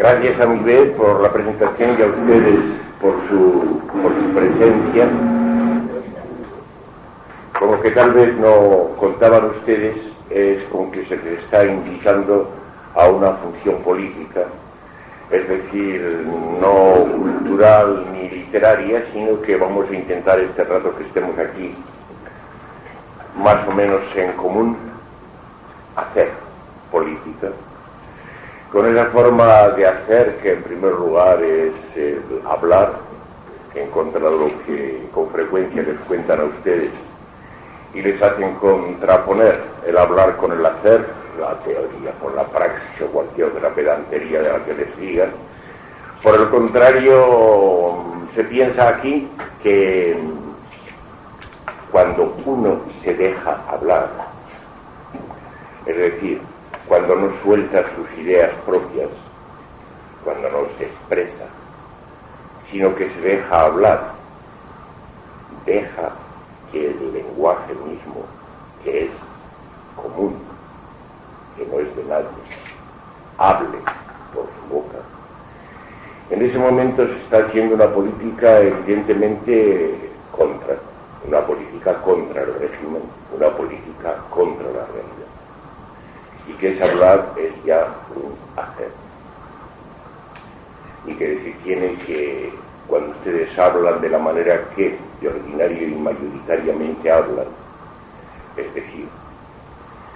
Gracias a mi vez por la presentación y a ustedes por su presencia. Como que tal vez no contaban ustedes es con que se les está invitando a una función política, es decir, no cultural ni literaria, sino que vamos a intentar este rato que estemos aquí, más o menos en común, hacer política, con esa forma de hacer que en primer lugar es hablar, en contra de lo que con frecuencia les cuentan a ustedes y les hacen contraponer el hablar con el hacer, la teoría con la praxis o cualquier otra pedantería de la que les digan. Por el contrario, se piensa aquí que cuando uno se deja hablar, es decir, cuando no suelta sus ideas propias, cuando no se expresa, sino que se deja hablar, deja que el lenguaje mismo, que es común, que no es de nadie, hable por su boca. En ese momento se está haciendo una política evidentemente una política contra el régimen, una política contra la realidad. Y que ese hablar es ya un hacer. Y que decir tiene que, cuando ustedes hablan de la manera que de ordinario y mayoritariamente hablan, es decir,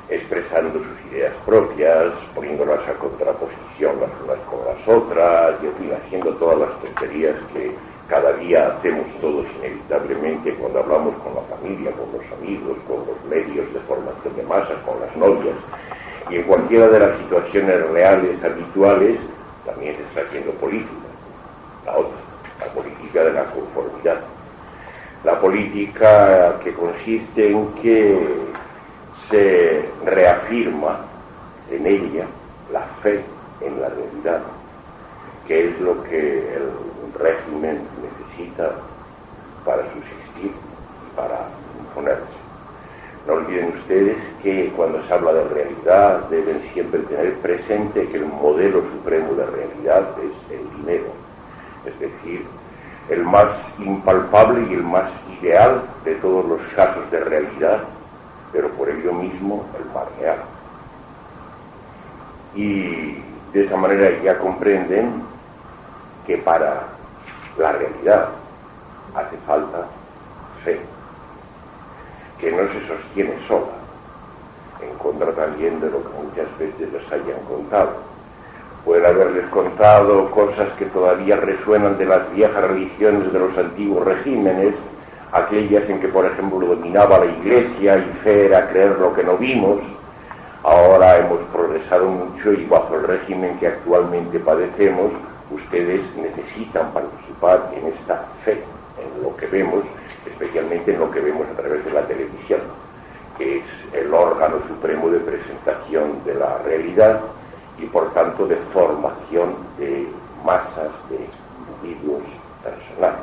expresando sus ideas propias, poniéndolas a contraposición las unas con las otras, y en fin, haciendo todas las tonterías que cada día hacemos todos inevitablemente cuando hablamos con la familia, con los amigos, con los medios de formación de masas, con las novias, y en cualquiera de las situaciones reales, habituales, también se está haciendo política. La otra, la política de la conformidad. La política que consiste en que se reafirma en ella la fe en la realidad, que es lo que el régimen necesita para subsistir y para imponerse. No olviden ustedes que cuando se habla de realidad deben siempre tener presente que el modelo supremo de realidad es el dinero, es decir, el más impalpable y el más ideal de todos los casos de realidad, pero por ello mismo el más real. Y de esa manera ya comprenden que para la realidad hace falta fe, que no se sostiene sola, en contra también de lo que muchas veces les hayan contado. Pueden haberles contado cosas que todavía resuenan de las viejas religiones de los antiguos regímenes, aquellas en que, por ejemplo, dominaba la Iglesia y fe era creer lo que no vimos. Ahora hemos progresado mucho y bajo el régimen que actualmente padecemos, ustedes necesitan participar en esta fe, en lo que vemos, especialmente en lo que vemos a través de la televisión, que es el órgano supremo de presentación de la realidad y por tanto de formación de masas de individuos personales.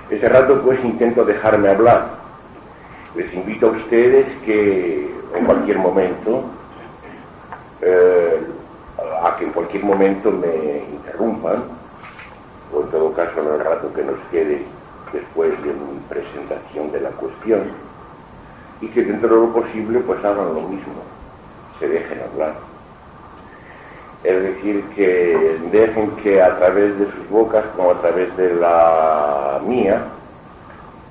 Ese rato pues intento dejarme hablar. Les invito a ustedes que en cualquier momento me interrumpan, o en todo caso en el rato que nos quede después de mi presentación de la cuestión, y que dentro de lo posible pues hagan lo mismo, se dejen hablar. Es decir, que dejen que a través de sus bocas, como a través de la mía,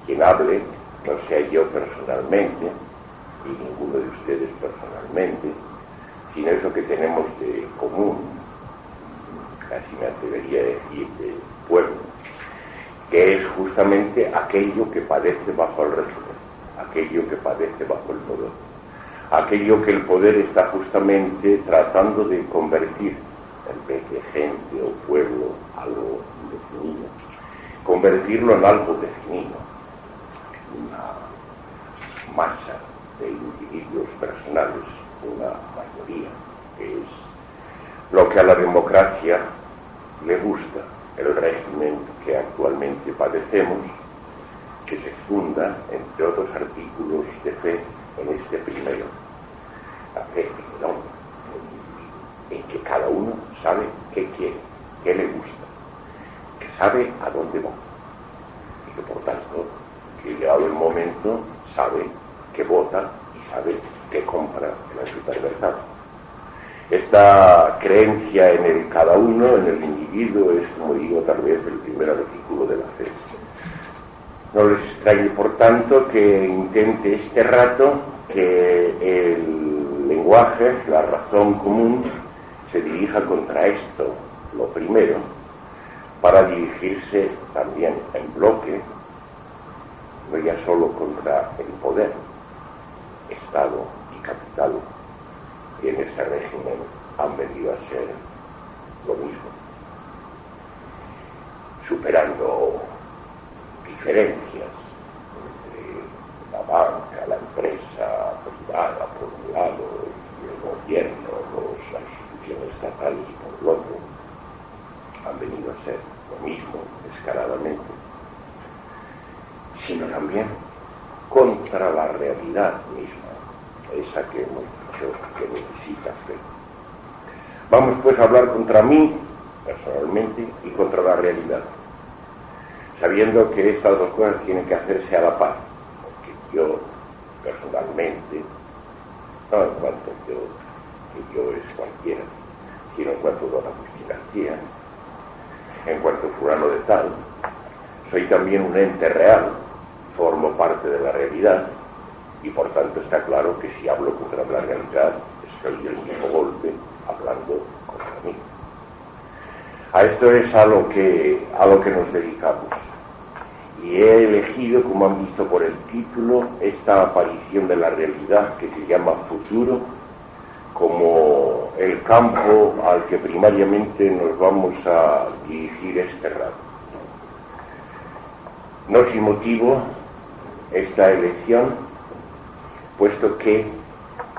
quien hable, no sea yo personalmente, y ninguno de ustedes personalmente, sino eso que tenemos de común, casi me atrevería a decir de pueblo, que es justamente aquello que padece bajo el régimen, aquello que padece bajo el poder, aquello que el poder está justamente tratando de convertir, en vez de gente o pueblo, algo indefinido, convertirlo en algo definido, una masa de individuos personales, una mayoría, que es lo que a la democracia le gusta, el régimen que actualmente padecemos, que se funda, entre otros artículos de fe, en este primero, la fe en el hombre, en que cada uno sabe qué quiere, qué le gusta, que sabe a dónde va y que por tanto, que llegado el momento, sabe que vota y sabe que compra en el supermercado. Esta creencia en el cada uno, en el individuo, es, como digo, tal vez el primer artículo de la fe. No les extrañe, por tanto, que intente este rato que el lenguaje, la razón común, se dirija contra esto, lo primero, para dirigirse también en bloque, no ya solo contra el poder, Estado y capital, que en ese régimen han venido a ser lo mismo, superando diferencias entre la banca, la empresa privada por un lado y el gobierno, las instituciones estatales por el otro, han venido a ser lo mismo escaladamente, sino también contra la realidad misma, esa que hemos dicho que necesita fe. Vamos pues a hablar contra mí, personalmente, y contra la realidad, sabiendo que estas dos cosas tienen que hacerse a la par, porque yo, personalmente, no en cuanto que yo es cualquiera, sino en cuanto a Don Agustín García, en cuanto a fulano de tal, soy también un ente real, formo parte de la realidad, y por tanto está claro que si hablo contra la realidad, soy del mismo golpe hablando contra mí. A esto es a lo que nos dedicamos. Y he elegido, como han visto por el título, esta aparición de la realidad que se llama futuro, como el campo al que primariamente nos vamos a dirigir este rato. No sin motivo esta elección, puesto que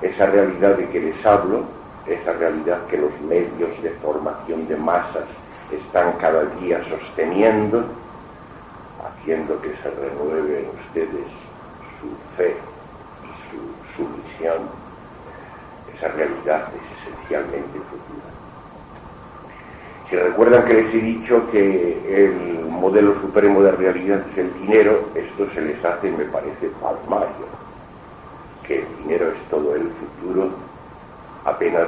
esa realidad de que les hablo, esa realidad que los medios de formación de masas están cada día sosteniendo, haciendo que se renueve en ustedes su fe y su visión, esa realidad es esencialmente futura. Si recuerdan que les he dicho que el modelo supremo de realidad es el dinero, esto se les hace, me parece, palmario, que el dinero es todo el futuro, apenas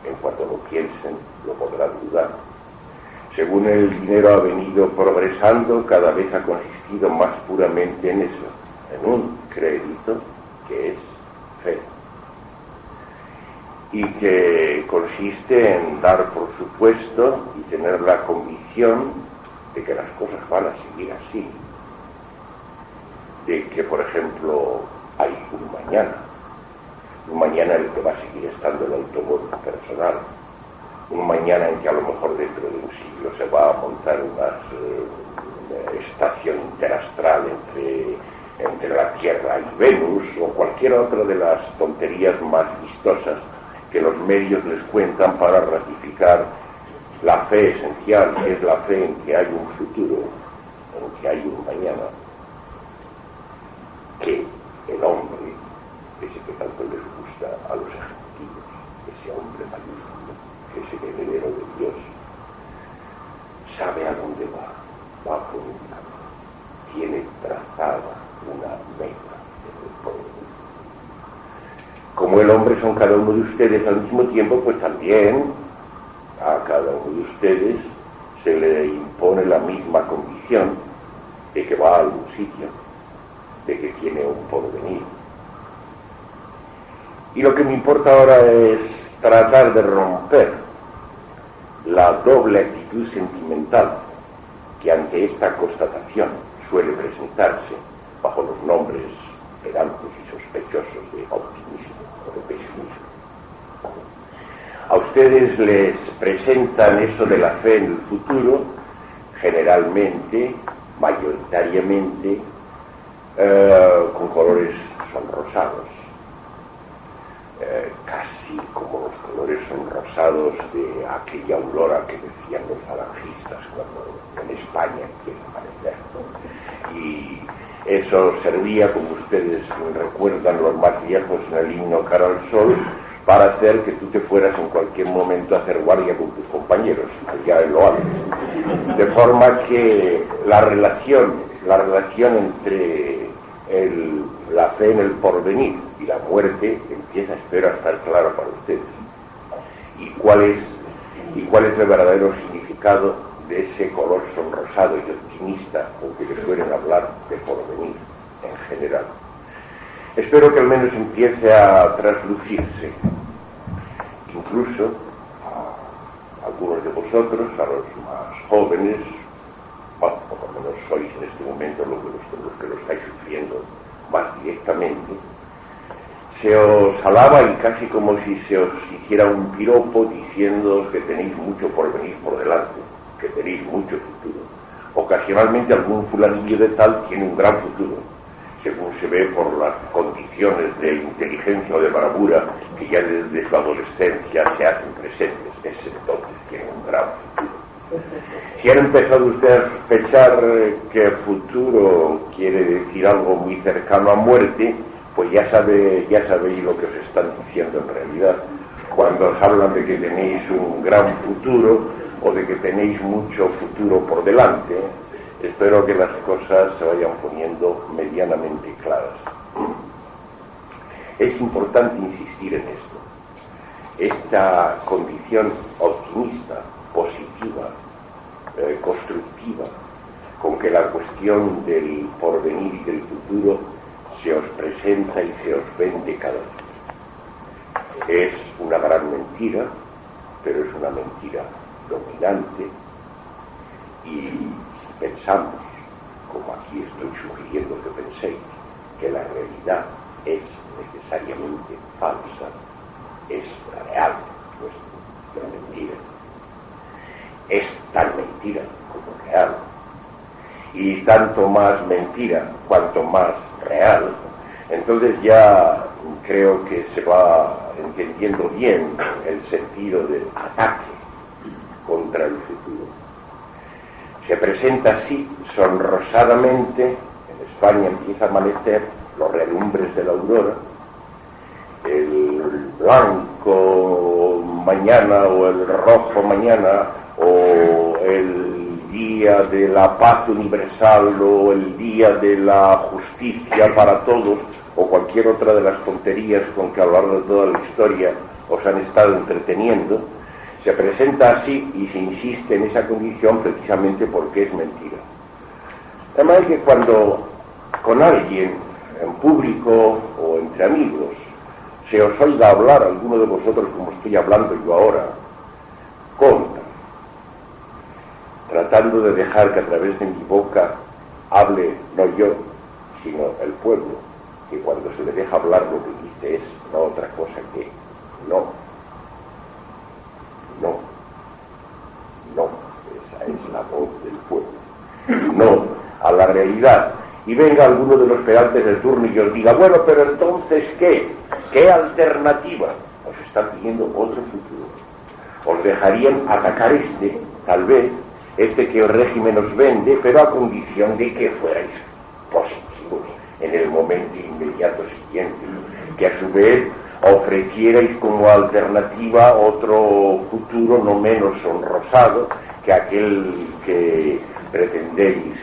en cuanto lo piensen lo podrán dudar. Según el dinero ha venido progresando, cada vez ha consistido más puramente en eso, en un crédito que es fe, y que consiste en dar por supuesto y tener la convicción de que las cosas van a seguir así, de que, por ejemplo, hay un mañana en el que va a seguir estando el automóvil personal, un mañana en que a lo mejor dentro de un siglo se va a montar una estación interastral entre la Tierra y Venus, o cualquier otra de las tonterías más vistosas que los medios les cuentan para ratificar la fe esencial, que es la fe en que hay un futuro, en que hay un mañana, que el hombre, ese que tanto les gusta a los ejecutivos, ese hombre mayúsculo, ese heredero de Dios, sabe a dónde va por un camino, tiene trazada una meta en el pueblo. Como el hombre son cada uno de ustedes al mismo tiempo, pues también a cada uno de ustedes se le impone la misma condición de que va a algún sitio, de que tiene un porvenir. Y lo que me importa ahora es tratar de romper la doble actitud sentimental que ante esta constatación suele presentarse bajo los nombres pedantes y sospechosos de optimismo o de pesimismo. A ustedes les presentan eso de la fe en el futuro, generalmente, mayoritariamente, con colores sonrosados, casi como los colores sonrosados de aquella aurora que decían los falangistas cuando en España quiere aparecer, ¿no? Y eso servía, como ustedes recuerdan los más viejos en el himno Cara al Sol, para hacer que tú te fueras en cualquier momento a hacer guardia con tus compañeros, allá en lo alto. De forma que la relación entre la fe en el porvenir y la muerte empieza, espero, a estar clara para ustedes. ¿Y cuál es el verdadero significado de ese color sonrosado y optimista con que le suelen hablar de porvenir en general? Espero que al menos empiece a traslucirse, incluso a algunos de vosotros, a los más jóvenes, bueno, por lo menos sois en este momento los que lo estáis sufriendo más directamente, se os alaba y casi como si se os hiciera un piropo diciéndoos que tenéis mucho por venir por delante, que tenéis mucho futuro. Ocasionalmente algún fulanillo de tal tiene un gran futuro, según se ve por las condiciones de inteligencia o de bravura que ya desde su adolescencia se hacen presentes. Ese entonces tiene un gran futuro. Si han empezado ustedes a sospechar que futuro quiere decir algo muy cercano a muerte, pues ya sabéis lo que os están diciendo en realidad. Cuando os hablan de que tenéis un gran futuro o de que tenéis mucho futuro por delante, espero que las cosas se vayan poniendo medianamente claras. Es importante insistir en esto. Esta condición optimista, positiva, constructiva, con que la cuestión del porvenir y del futuro se os presenta y se os vende cada día. Es una gran mentira, pero es una mentira dominante, y si pensamos, como aquí estoy sugiriendo que penséis, que la realidad es necesariamente falsa, es real, pues la mentira es tan mentira como real, y tanto más mentira cuanto más real, entonces ya creo que se va entendiendo bien el sentido del ataque contra el futuro. Se presenta así sonrosadamente, en España empieza a amanecer, los relumbres de la aurora, el blanco mañana o el rojo mañana, o el día de la paz universal, o el día de la justicia para todos, o cualquier otra de las tonterías con que a lo largo de toda la historia os han estado entreteniendo. Se presenta así y se insiste en esa condición precisamente porque es mentira. Además es que cuando con alguien, en público o entre amigos, se os oiga hablar, alguno de vosotros como estoy hablando yo ahora, contra, tratando de dejar que a través de mi boca hable no yo, sino el pueblo, que cuando se le deja hablar lo que dice es no otra cosa que no, esa es la voz del pueblo, no a la realidad. Y venga alguno de los pedantes del turno y os diga, bueno, pero entonces ¿qué alternativa? Os están pidiendo otro futuro. Os dejarían atacar tal vez, que el régimen os vende, pero a condición de que fuerais positivos en el momento inmediato siguiente, que a su vez ofrecierais como alternativa otro futuro no menos honrosado que aquel que pretendéis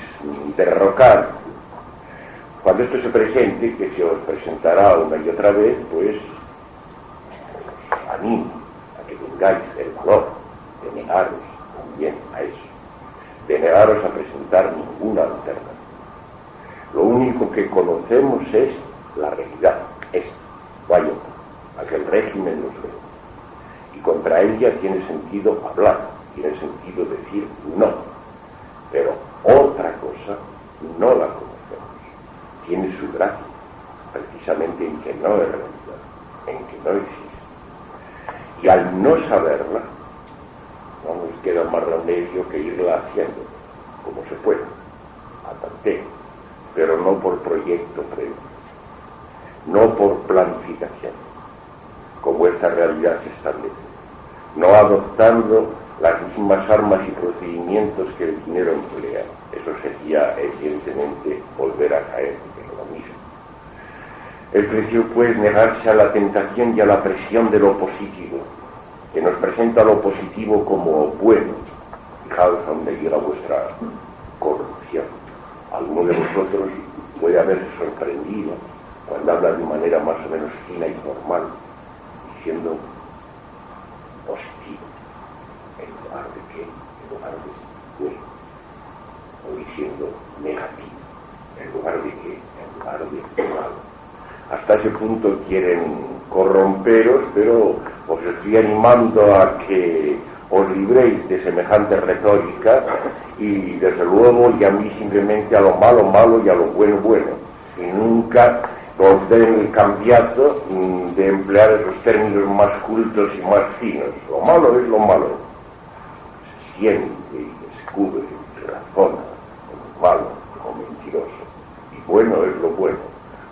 derrocar. Cuando esto se presente, que se os presentará una y otra vez, pues os animo a que tengáis el valor de negaros también a eso, de negaros a presentar ninguna alternativa. Lo único que conocemos es la realidad, no hay otra, a que el régimen nos ve. Y contra ella tiene sentido hablar, tiene sentido decir no, pero otra cosa no la conocemos. Tiene su gracia, precisamente en que no es realidad, en que no existe. Y al no saberla, no nos queda más remedio que irla haciendo, como se puede, a tanteo, pero no por proyecto previo, no por planificación, como esta realidad se establece, no adoptando las mismas armas y procedimientos que el dinero emplea. Eso sería, evidentemente, volver a caer en lo mismo. Es preciso, pues, negarse a la tentación y a la presión de lo positivo, que nos presenta lo positivo como bueno. Fijaos a dónde llega vuestra corrupción. Alguno de vosotros puede haberse sorprendido cuando habla de manera más o menos fina y normal, diciendo positivo, en lugar de qué, en lugar de bueno, o diciendo negativo, en lugar de qué, en lugar de malo. Hasta ese punto quieren corromperos, pero os estoy animando a que os libréis de semejante retórica y desde luego y a mí simplemente a lo malo malo y a lo bueno bueno, y nunca os den el cambiazo de emplear esos términos más cultos y más finos. Lo malo es lo malo, se siente y descubre y razona como malo, como mentiroso, y bueno es lo bueno,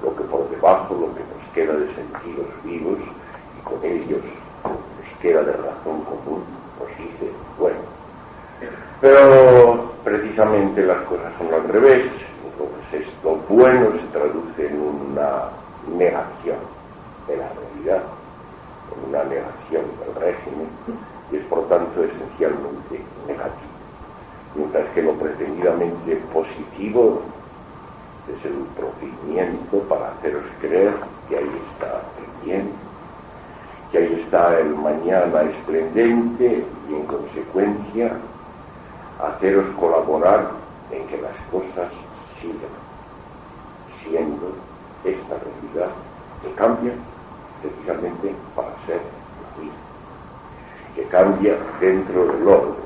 lo que por debajo, lo que nos queda de sentidos vivos y con ellos nos queda de razón común, nos dice bueno. Pero precisamente las cosas son al revés. Entonces esto bueno se traduce en una negación de la realidad, en una negación del régimen, y es por tanto esencialmente negativo. Mientras que lo pretendidamente positivo es el procedimiento para haceros creer que ahí está el bien, que ahí está el mañana esplendente y en consecuencia haceros colaborar en que las cosas sigan siendo esta realidad que cambia precisamente para ser la vida, que cambia dentro del orden,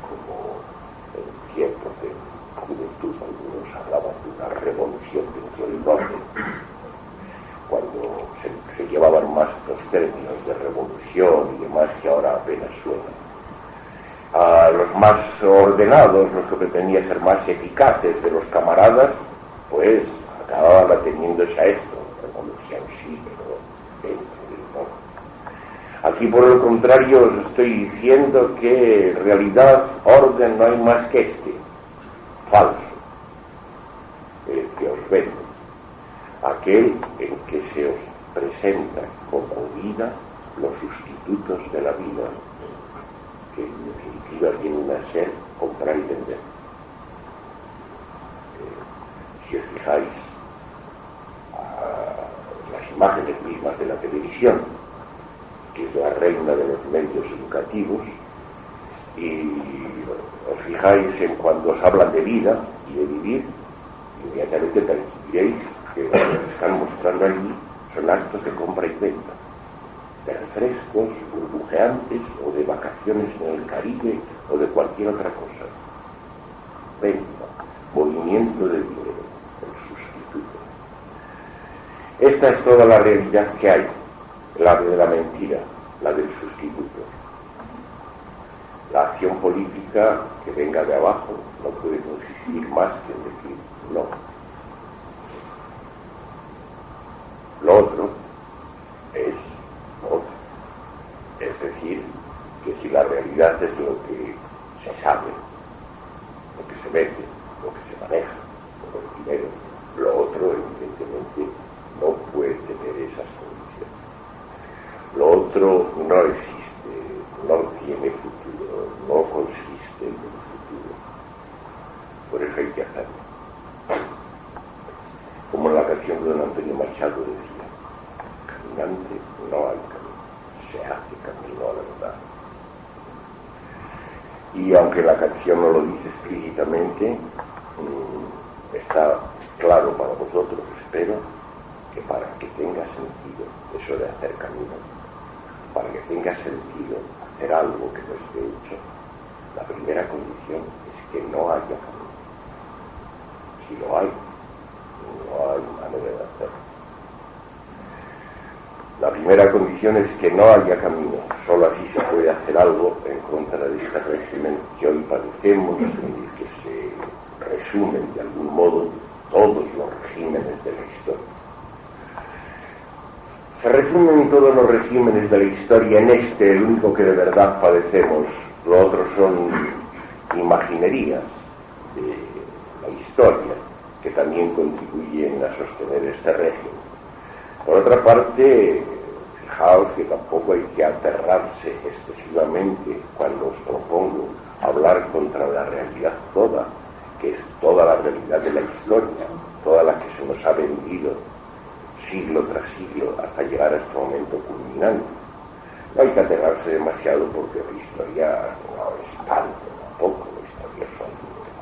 como en tiempos de juventud algunos hablaban de una revolución dentro del orden, cuando se llevaban más los términos de revolución y demás que ahora apenas suenan. A los más ordenados, los que pretendían ser más eficaces de los camaradas, pues acababan ateniéndose a esto, revolución sí, pero dentro del orden. Aquí por el contrario os estoy diciendo que realidad, orden, no hay más que este, falso, el que os vende, aquel en que se os presenta como vida los sustitutos de la vida, que en definitiva vienen a ser comprar y vender. Si os fijáis a las imágenes mismas de la televisión, que es la reina de los medios educativos, y os fijáis en cuando os hablan de vida y de vivir, inmediatamente percibiréis que lo que están mostrando allí son actos de compra y venta, de refrescos burbujeantes o de vacaciones en el Caribe o de cualquier otra cosa. Venta, movimiento de dinero, el sustituto. Esta es toda la realidad que hay, la de la mentira, la del sustituto. La acción política que venga de abajo no puede consistir más que en decir no. Lo otro es otro. Es decir, que si la realidad es lo que se sabe, lo que se vende, lo que se maneja, el dinero, lo otro evidentemente no puede tener esas condiciones. Lo otro no existe, no tiene futuro, no consiste en el futuro. Por eso hay que hacerlo. Como en la canción de don Antonio Machado decía, caminante no hay camino, se hace camino a la verdad. Y aunque la canción no lo dice explícitamente, está claro para vosotros, espero, que para que tenga sentido eso de hacer camino, para que tenga sentido hacer algo que no esté hecho, la primera condición es que no haya camino. Si lo hay, no hay manera de hacerlo. La primera condición es que no haya camino. Solo así se puede hacer algo en contra de este régimen que hoy padecemos, en el que se resumen de algún modo todos los regímenes de la historia. Se resumen todos los regímenes de la historia en este, el único que de verdad padecemos. Lo otro son imaginerías de la historia que también contribuyen a sostener este régimen. Por otra parte, fijaos que tampoco hay que aterrarse excesivamente cuando os propongo hablar contra la realidad toda, que es toda la realidad de la historia, toda la que se nos ha vendido siglo tras siglo hasta llegar a este momento culminante. No hay que aterrarse demasiado porque la historia no es tanto, tampoco. La historia son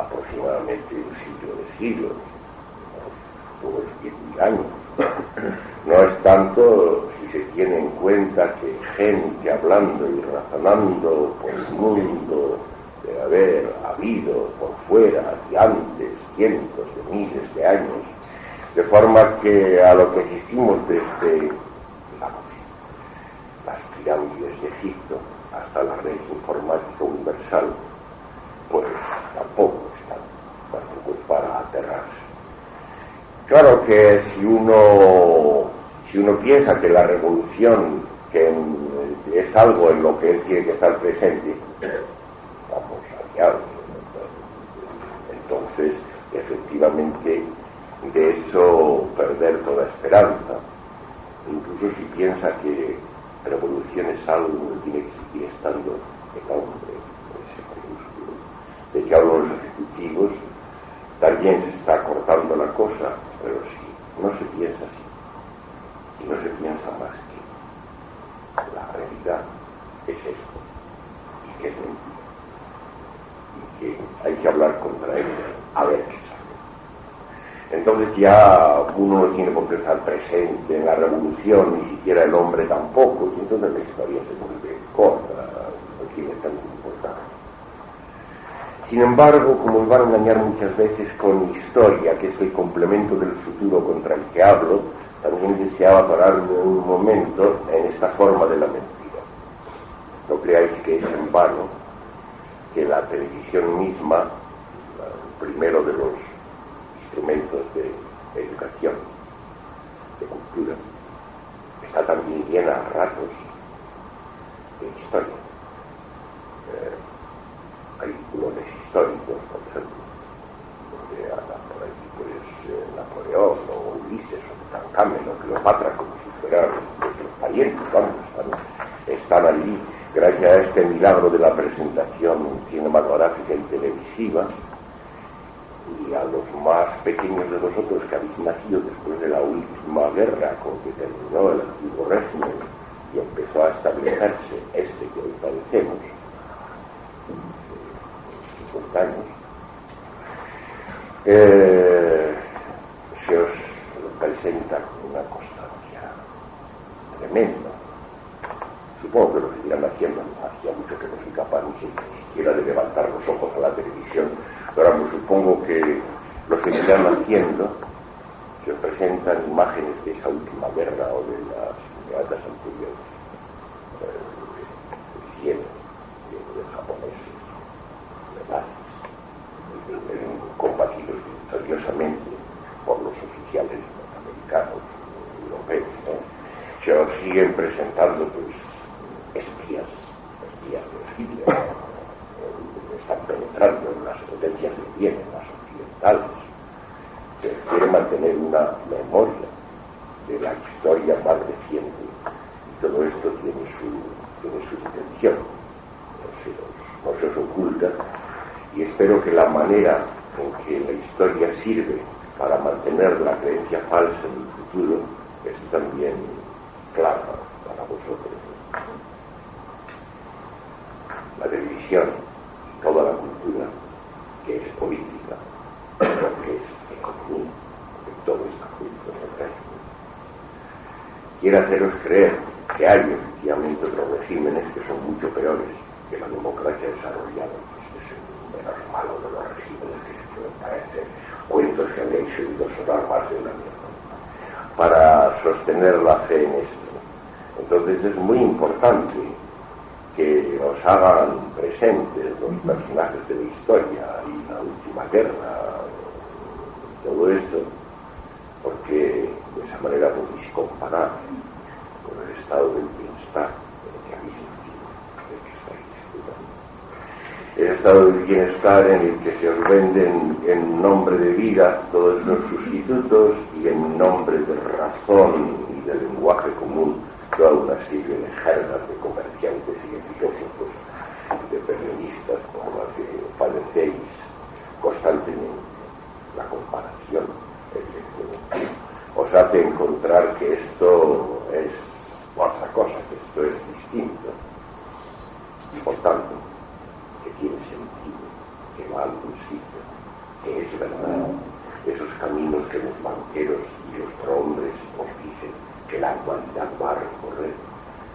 aproximadamente un siglo de siglos, unos 10.000 años. No es tanto si se tiene en cuenta que gente hablando y razonando por el mundo debe haber habido por fuera y antes cientos de miles de años, de forma que a lo que asistimos desde, digamos, las pirámides de Egipto hasta la red informática universal, pues tampoco es para aterrarse. Claro que si uno piensa que la revolución que es algo en lo que él tiene que estar presente, vamos allá. Entonces, efectivamente, de eso perder toda esperanza. Incluso si piensa que revolución es algo que tiene que seguir estando el hombre, ese mayúsculo, de que hablan los ejecutivos, también se está cortando la cosa, pero si no se piensa así, si no se piensa más que la realidad es esto, y que es mentira, y que hay que hablar contra él, a ver qué sale. Entonces ya uno no tiene por qué estar presente en la revolución, ni siquiera el hombre tampoco, y entonces la historia se vuelve corta, no tiene tanta importancia. Sin embargo, como me van a engañar muchas veces con historia, que es el complemento del futuro contra el que hablo, también deseaba pararme un momento en esta forma de la mentira. No creáis que es en vano que la televisión misma, el primero de los instrumentos de educación, de cultura, está también llena a ratos de historia. Hay culones históricos, por ejemplo, donde anda por ahí pues Napoleón o Ulises o Tutankamón o Cleopatra, como si fueran nuestros parientes, vamos, están allí gracias a este milagro de la presentación cinematográfica y televisiva. Y a los más pequeños de nosotros que habéis nacido después de la última guerra con que terminó el antiguo régimen y empezó a establecerse este que hoy padecemos, 50 años, se os presenta una constancia tremenda. Supongo que lo seguirán haciendo, hacía mucho que no soy capaz ni siquiera de levantar los ojos a la televisión, pero me supongo que lo seguirán haciendo, que os presentan imágenes de esa última guerra o de las guerras anteriores, de japoneses, combatidos victoriosamente por los oficiales norteamericanos, europeos, ¿no? Se os siguen presentando pues espías de Hitler, están penetrando en las potencias que tienen, las occidentales. Se quiere mantener una memoria de la historia más reciente, y todo esto tiene su intención, no se os oculta, y espero que la manera en que la historia sirve para mantener la creencia falsa en el futuro es también clara para vosotros. La televisión y toda la cultura, que es política, que es economía, que todo está junto en el régimen, quiere haceros creer que hay efectivamente otros regímenes que son mucho peores que la democracia desarrollada. Este es el menos malo de los regímenes que se pueden parecer, cuentos que habéis oído sonar más de una mierda, para sostener la fe en esto. Entonces es muy importante que os hagan presentes los personajes de la historia y la última guerra, todo eso, porque de esa manera podéis comparar con el estado del bienestar que habéis nacido, del que estáis disfrutando. El estado del bienestar en el que se os venden en nombre de vida todos los sustitutos y en nombre de razón y de lenguaje común toda una serie de jergas de comerciantes y de filósofos y de periodistas como la que padecéis constantemente, la comparación, os hace encontrar que esto es otra cosa, que esto es distinto y por tanto que tiene sentido, que va a algún sitio, que es verdad. Esos caminos que los banqueros y los prohombres os dicen que la humanidad va a recorrer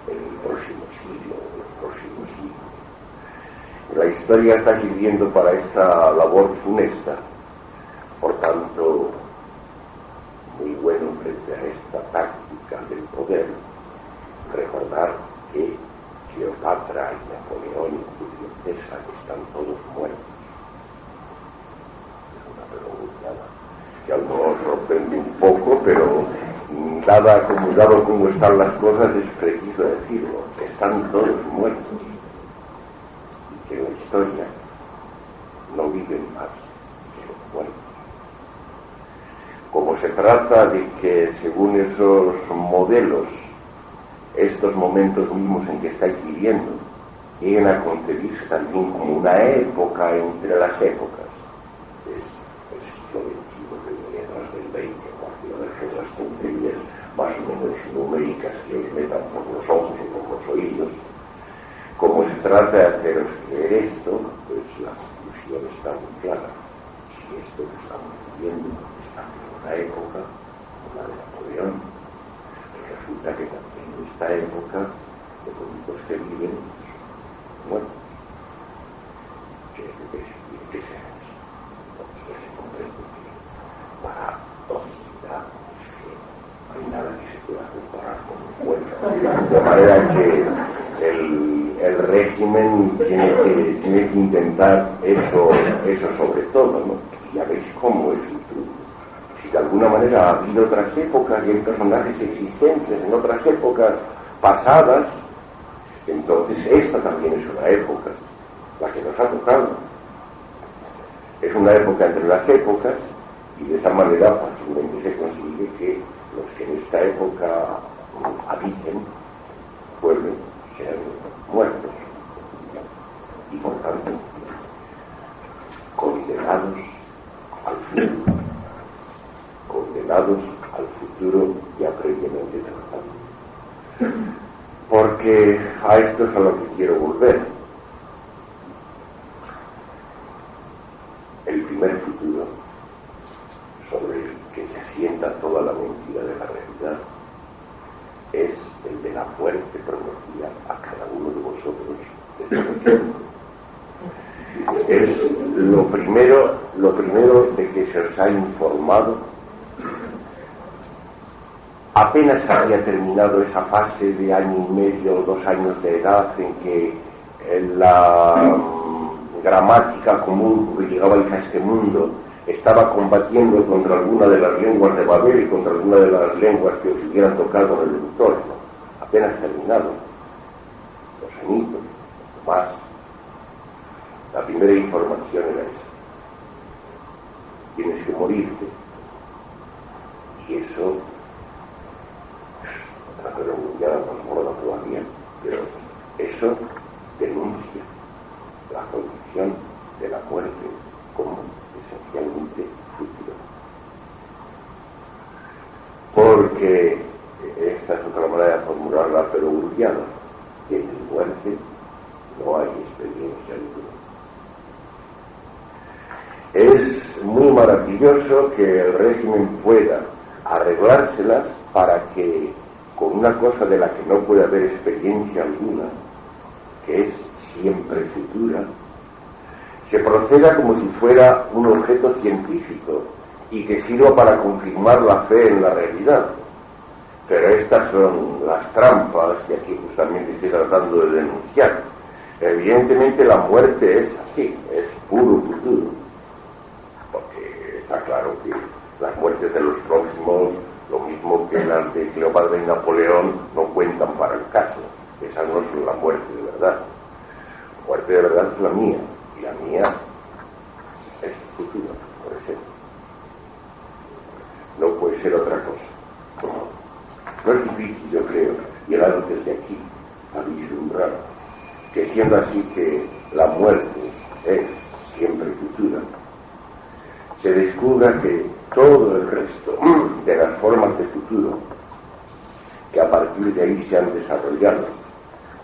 en el próximo siglo, en los próximos siglos. La historia está sirviendo para esta labor funesta. Por tanto, muy bueno frente a esta táctica del poder, recordar que Cleopatra y Napoleón y Julio César están todos muertos. Es una pregunta que a lo mejor sorprende un poco, pero dado como están las cosas, es preciso decirlo. Están todos muertos. Y que en la historia no viven más que los muertos. Como se trata de que, según esos modelos, estos momentos mismos en que estáis viviendo lleguen a concebirse también como una época entre las épocas, es el siglo XXI que viene tras del XX, cuando dejen las tonterías más o menos numéricas que os metan por los ojos o por los oídos. Como se trata de haceros creer esto, pues la conclusión está muy clara. Si esto que estamos viviendo está en una época, la de Napoleón, pues resulta que también en esta época los únicos que viven son muertos. ¿Qué es lo que quiere que sea eso? Porque se comprende que para sociedad es que no hay nada que se pueda comparar con un muerto. De manera que el régimen tiene que intentar eso sobre todo, ¿no? Y ya veis cómo es el truco. Si de alguna manera ha habido otras épocas y hay personajes existentes en otras épocas pasadas, entonces esta también es una época, la que nos ha tocado. Es una época entre las épocas y de esa manera fácilmente se consigue que los que en esta época habiten, pueblen, sean muertos y por tanto condenados al futuro, ya previamente tratado. Porque a esto es a lo que quiero volver. El primer futuro sobre el que se asienta toda la mentira de la realidad es el de la muerte prometida a cada uno de vosotros desde el tiempo. Es lo primero de que se os ha informado. Apenas había terminado esa fase de año y medio o 2 años de edad en que la gramática común que llegaba a este mundo estaba combatiendo contra alguna de las lenguas de Babel y contra alguna de las lenguas que os hubieran tocado en el entorno. Apenas terminado, 2 añitos, más. La primera información era esa. Tienes que morirte. Y eso, otra pregunta más gorda todavía, pero eso denuncia la condición de la muerte como esencialmente futuro. Porque esta es otra manera de formularla, pero burguiana, que en mi muerte no hay experiencia ninguna. Es muy maravilloso que el régimen pueda arreglárselas para que con una cosa de la que no puede haber experiencia alguna, que es siempre futura, se proceda como si fuera un objeto científico y que sirva para confirmar la fe en la realidad. Pero estas son las trampas que aquí justamente estoy tratando de denunciar. Evidentemente la muerte es así, es puro futuro, porque está claro que las muertes de los próximos, lo mismo que las de Cleopatra y Napoleón, no cuentan para el caso. Esas no son la muerte de verdad. La muerte de verdad es la mía, y la mía es el futuro, por ejemplo. No puede ser otra cosa. No es difícil, yo creo, llegar a siendo así que la muerte es siempre futura, se descubra que todo el resto de las formas de futuro que a partir de ahí se han desarrollado,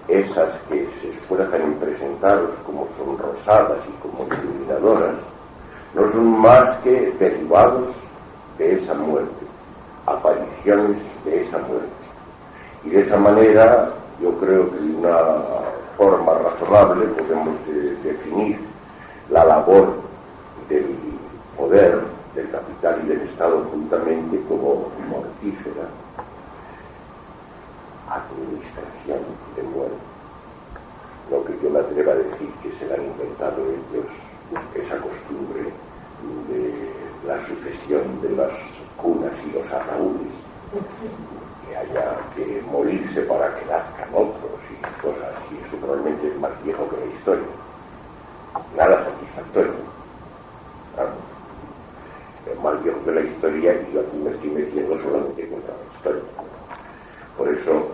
esas que se esfuerzan en presentaros como sonrosadas y como iluminadoras, no son más que derivados de esa muerte, apariciones de esa muerte. Y de esa manera, yo creo que de una forma razonable podemos definir la labor del poder, del capital y del Estado juntamente como mortífera administración de muerte. Lo que yo me atrevo a decir que se la han inventado ellos, esa costumbre de la sucesión de las cunas y los ataúdes, que haya que morirse para que nazcan otros y cosas así. Eso probablemente es más viejo que la historia. Nada satisfactorio. Es más viejo que la historia y yo aquí me estoy metiendo solamente contra la historia. Por eso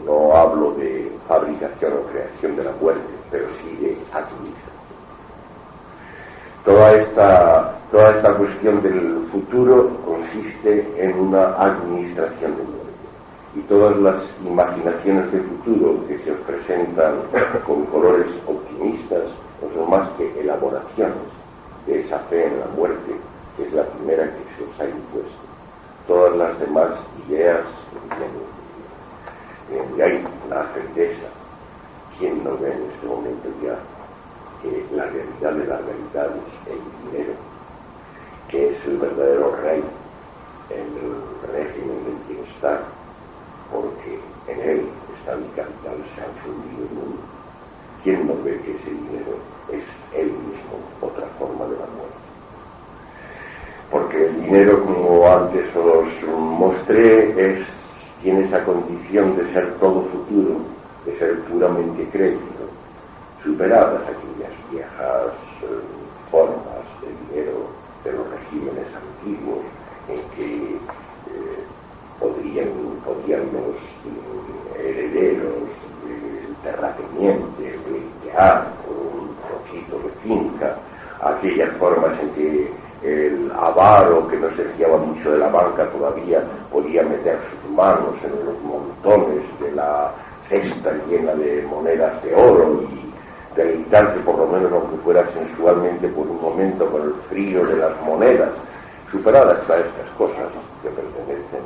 no hablo de fabricación o creación de la muerte, pero sí de administración. Toda esta cuestión del futuro consiste en una administración de muerte. Y todas las imaginaciones de futuro que se os presentan con colores optimistas no son más que elaboraciones de esa fe en la muerte, que es la primera que se os ha impuesto. Todas las demás ideas y hay una certeza. ¿Quién no ve en este momento ya que la realidad de las realidades, el dinero, que es el verdadero rey en el régimen del bienestar, porque en él está el capital, se ha fundido el mundo? ¿Quién no ve que ese dinero es él mismo otra forma de la muerte? Porque el dinero, como antes os mostré, tiene esa condición de ser todo futuro, de ser puramente crédito, superadas aquellas viejas formas de dinero de los regímenes antiguos en que podían los herederos del terrateniente pleitear por un trocito de finca, aquellas formas en que el avaro, que no se fiaba mucho de la banca todavía, podía meter sus manos en los montones de la cesta llena de monedas de oro y deleitarse, por lo menos aunque fuera sensualmente por un momento, con el frío de las monedas. Superadas todas estas cosas que pertenecen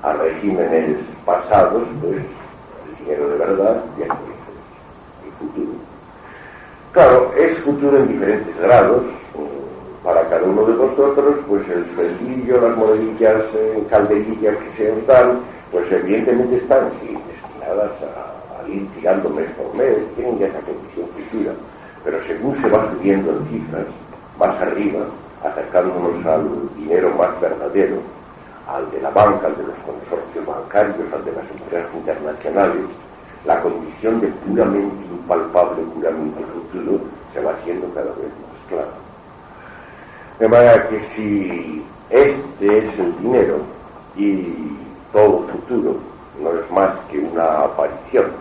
a regímenes pasados, pues el dinero de verdad ya no es el futuro. Claro, es futuro en diferentes grados. Para cada uno de vosotros, pues el sueldillo, las monedillas, calderillas que se os dan, pues evidentemente están destinadas a ir tirando mes por mes, tienen ya esa condición futura, pero según se va subiendo en cifras, más arriba, acercándonos al dinero más verdadero, al de la banca, al de los consorcios bancarios, al de las empresas internacionales, la condición de puramente impalpable, puramente futuro, se va haciendo cada vez más clara. De manera que si este es el dinero y todo futuro no es más que una aparición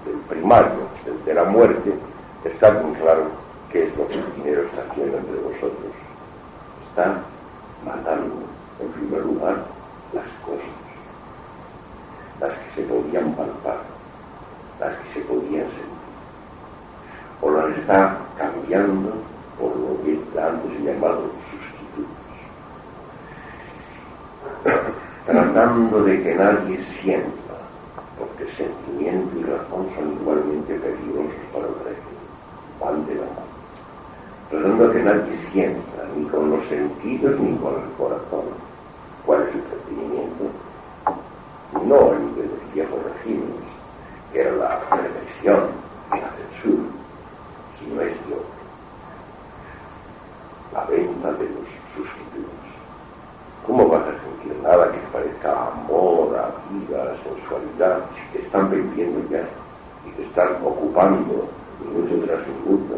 del primario, del de la muerte, está muy claro qué es lo que el dinero está haciendo entre vosotros. Está matando, en primer lugar, las cosas, las que se podían palpar, las que se podían sentir, o las está cambiando por lo que antes se llamaban sustitutos, tratando de que nadie sienta, porque sentimiento y razón son igualmente peligrosos para el régimen, van de la mano, tratando de que nadie sienta, ni con los sentidos ni con el corazón, cuál es su sentimiento, no a nivel de viejos regímenes, que era la represión y la censura, sino es de otro. La venta de los sustitutos. ¿Cómo vas a sentir nada que parezca amor, vida, sensualidad, si te están vendiendo ya y te están ocupando minuto tras minuto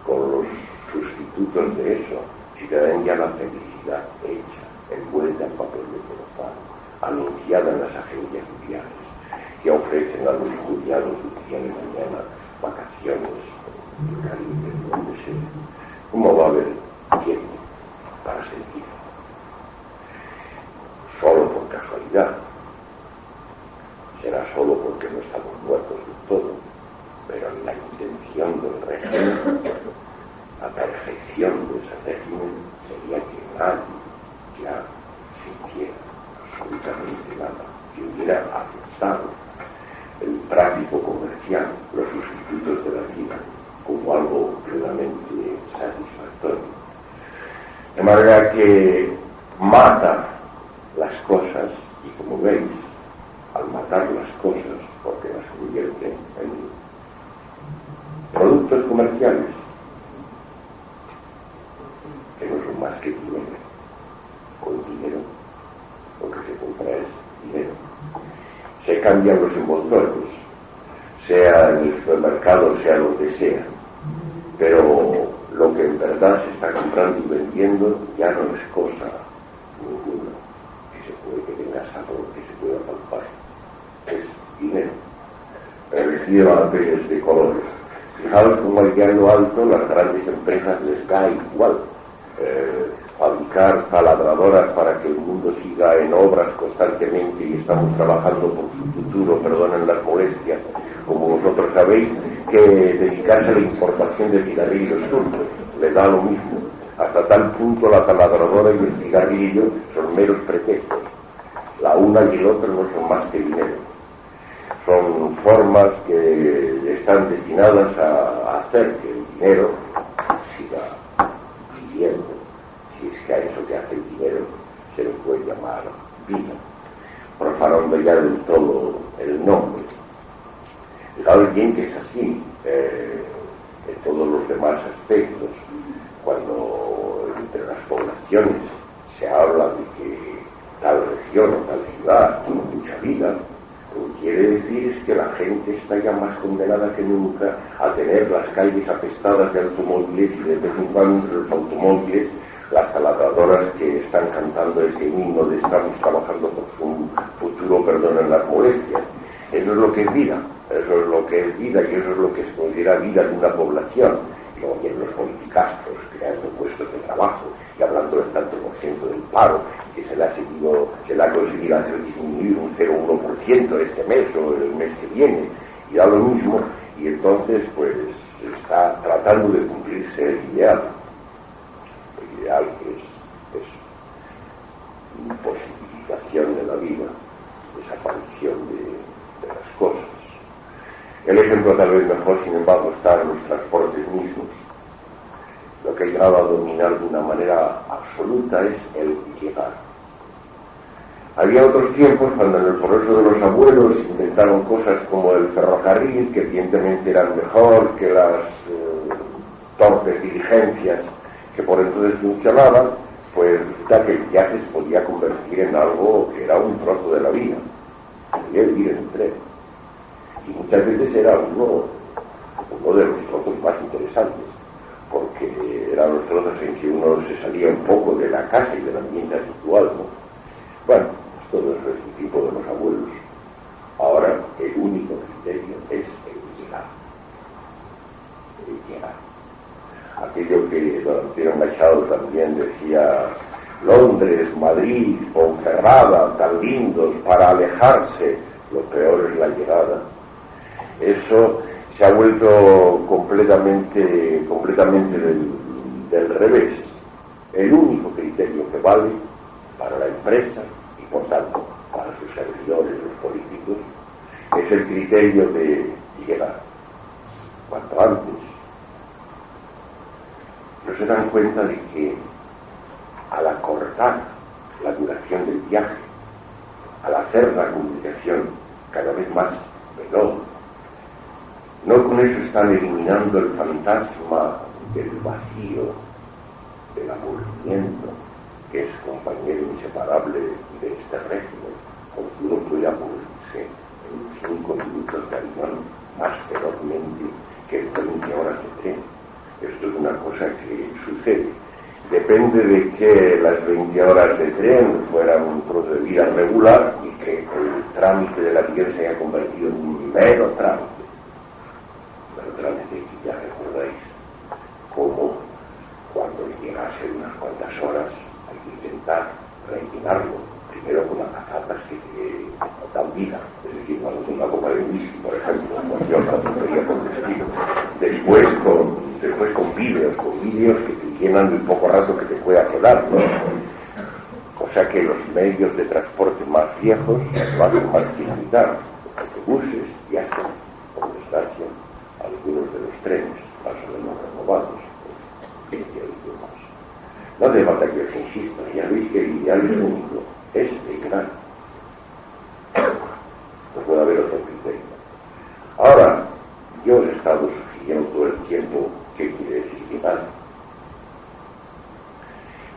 con los sustitutos de eso, si te dan ya la felicidad hecha, envuelta en papel de celofán, anunciada en las agencias de viajes, que ofrecen a los jubilados de día de mañana vacaciones? vacaciones, en el Caribe, donde sea, ¿cómo va a haber tiempo para sentir? Solo por casualidad. Será solo porque no estamos muertos del todo, pero la intención del régimen, la perfección de ese régimen, sería que nadie ya sintiera absolutamente nada, que hubiera aceptado el tráfico comercial, los sustitutos de la vida, como algo plenamente satisfactorio. De manera que mata las cosas, y como veis, al matar las cosas, porque las convierte en productos comerciales, que no son más que dinero. Con dinero, lo que se compra es dinero. Se cambian los envoltorios, sea en el supermercado, sea donde sea, pero lo que en verdad se está comprando y vendiendo ya no es cosa ninguna que tenga sabor, que se pueda palpar. Es dinero, revestido a veces de colores. Fijaos como allá en lo alto las grandes empresas les da igual fabricar taladradoras para que el mundo siga en obras constantemente y estamos trabajando por su futuro, perdonen las molestias, como vosotros sabéis, que dedicarse a la importación de cigarrillos turcos. Le da lo mismo. Hasta tal punto la taladradora y el cigarrillo son meros pretextos. La una y el otro no son más que dinero. Son formas que están destinadas a hacer que el dinero siga viviendo. Si es que a eso que hace el dinero se le puede llamar vida, profanando ya del todo el nombre. Fijaos bien que es así en todos los demás aspectos. Cuando entre las poblaciones se habla de que tal región o tal ciudad tiene mucha vida, lo que quiere decir es que la gente está ya más condenada que nunca a tener las calles apestadas de automóviles y de vez en cuando entre los automóviles las taladradoras que están cantando ese himno de estamos trabajando por su futuro, perdonen las molestias. Eso es lo que es vida, eso es lo que es vida y eso es lo que se considera vida de una población. Y luego vienen los politicastros creando puestos de trabajo y hablando del tanto por ciento del paro, que se le ha conseguido hacer disminuir un 0,1% este mes o el mes que viene, y da lo mismo, y entonces pues está tratando de cumplirse el ideal que es imposibilitación de la vida, desaparición de las cosas. El ejemplo tal vez mejor, sin embargo, está en los transportes mismos. Lo que ha llegado a dominar de una manera absoluta es el llegar. Había otros tiempos cuando en el progreso de los abuelos inventaron cosas como el ferrocarril, que evidentemente eran mejor que las torpes diligencias que por entonces funcionaban, pues resulta que el viaje se podía convertir en algo que era un trozo de la vida. Podía vivir en un tren. Y muchas veces era uno de los trozos más interesantes, porque eran los trozos en que uno se salía un poco de la casa y del ambiente habitual, ¿no? Bueno, todo eso es el tipo de los abuelos. Ahora el único criterio es el llegar. El llegar. Aquello que don Antonio Machado también decía: Londres, Madrid, Ponferrada, tan lindos para alejarse, lo peor es la llegada. Eso se ha vuelto completamente del revés. El único criterio que vale para la empresa y por tanto para sus servidores, los políticos, es el criterio de llegar cuanto antes. No se dan cuenta de que al acortar la duración del viaje, al hacer la comunicación cada vez más veloz, no con eso están eliminando el fantasma del vacío, del aburrimiento, que es compañero inseparable de este régimen, porque uno puede aburrirse en 5 minutos de avión más ferozmente que en 20 horas de tren. Esto es una cosa que sucede. Depende de que las 20 horas de tren fueran un trozo de vida regular y que el trámite del avión se haya convertido en un mero trámite. naturalmente ya recordáis cómo cuando llegasen unas cuantas horas hay que intentar rellenarlo, primero con las azatas que dan vida, es decir, una copa de whisky, por ejemplo, cualquier otra tontería por el estilo. Después con vídeos que te llenan el poco rato que te pueda quedar, ¿no? Cosa que los medios de transporte más viejos lo hacen más utilizar, los autobuses y hasta, por desgracia, algunos de los trenes, más o menos renovados, y demás. No hace falta que os insista, ya veis que el ideal es único, es llegar. No puede haber otro criterio. Ahora, yo os he estado sugiriendo todo el tiempo qué quiere decir llegar.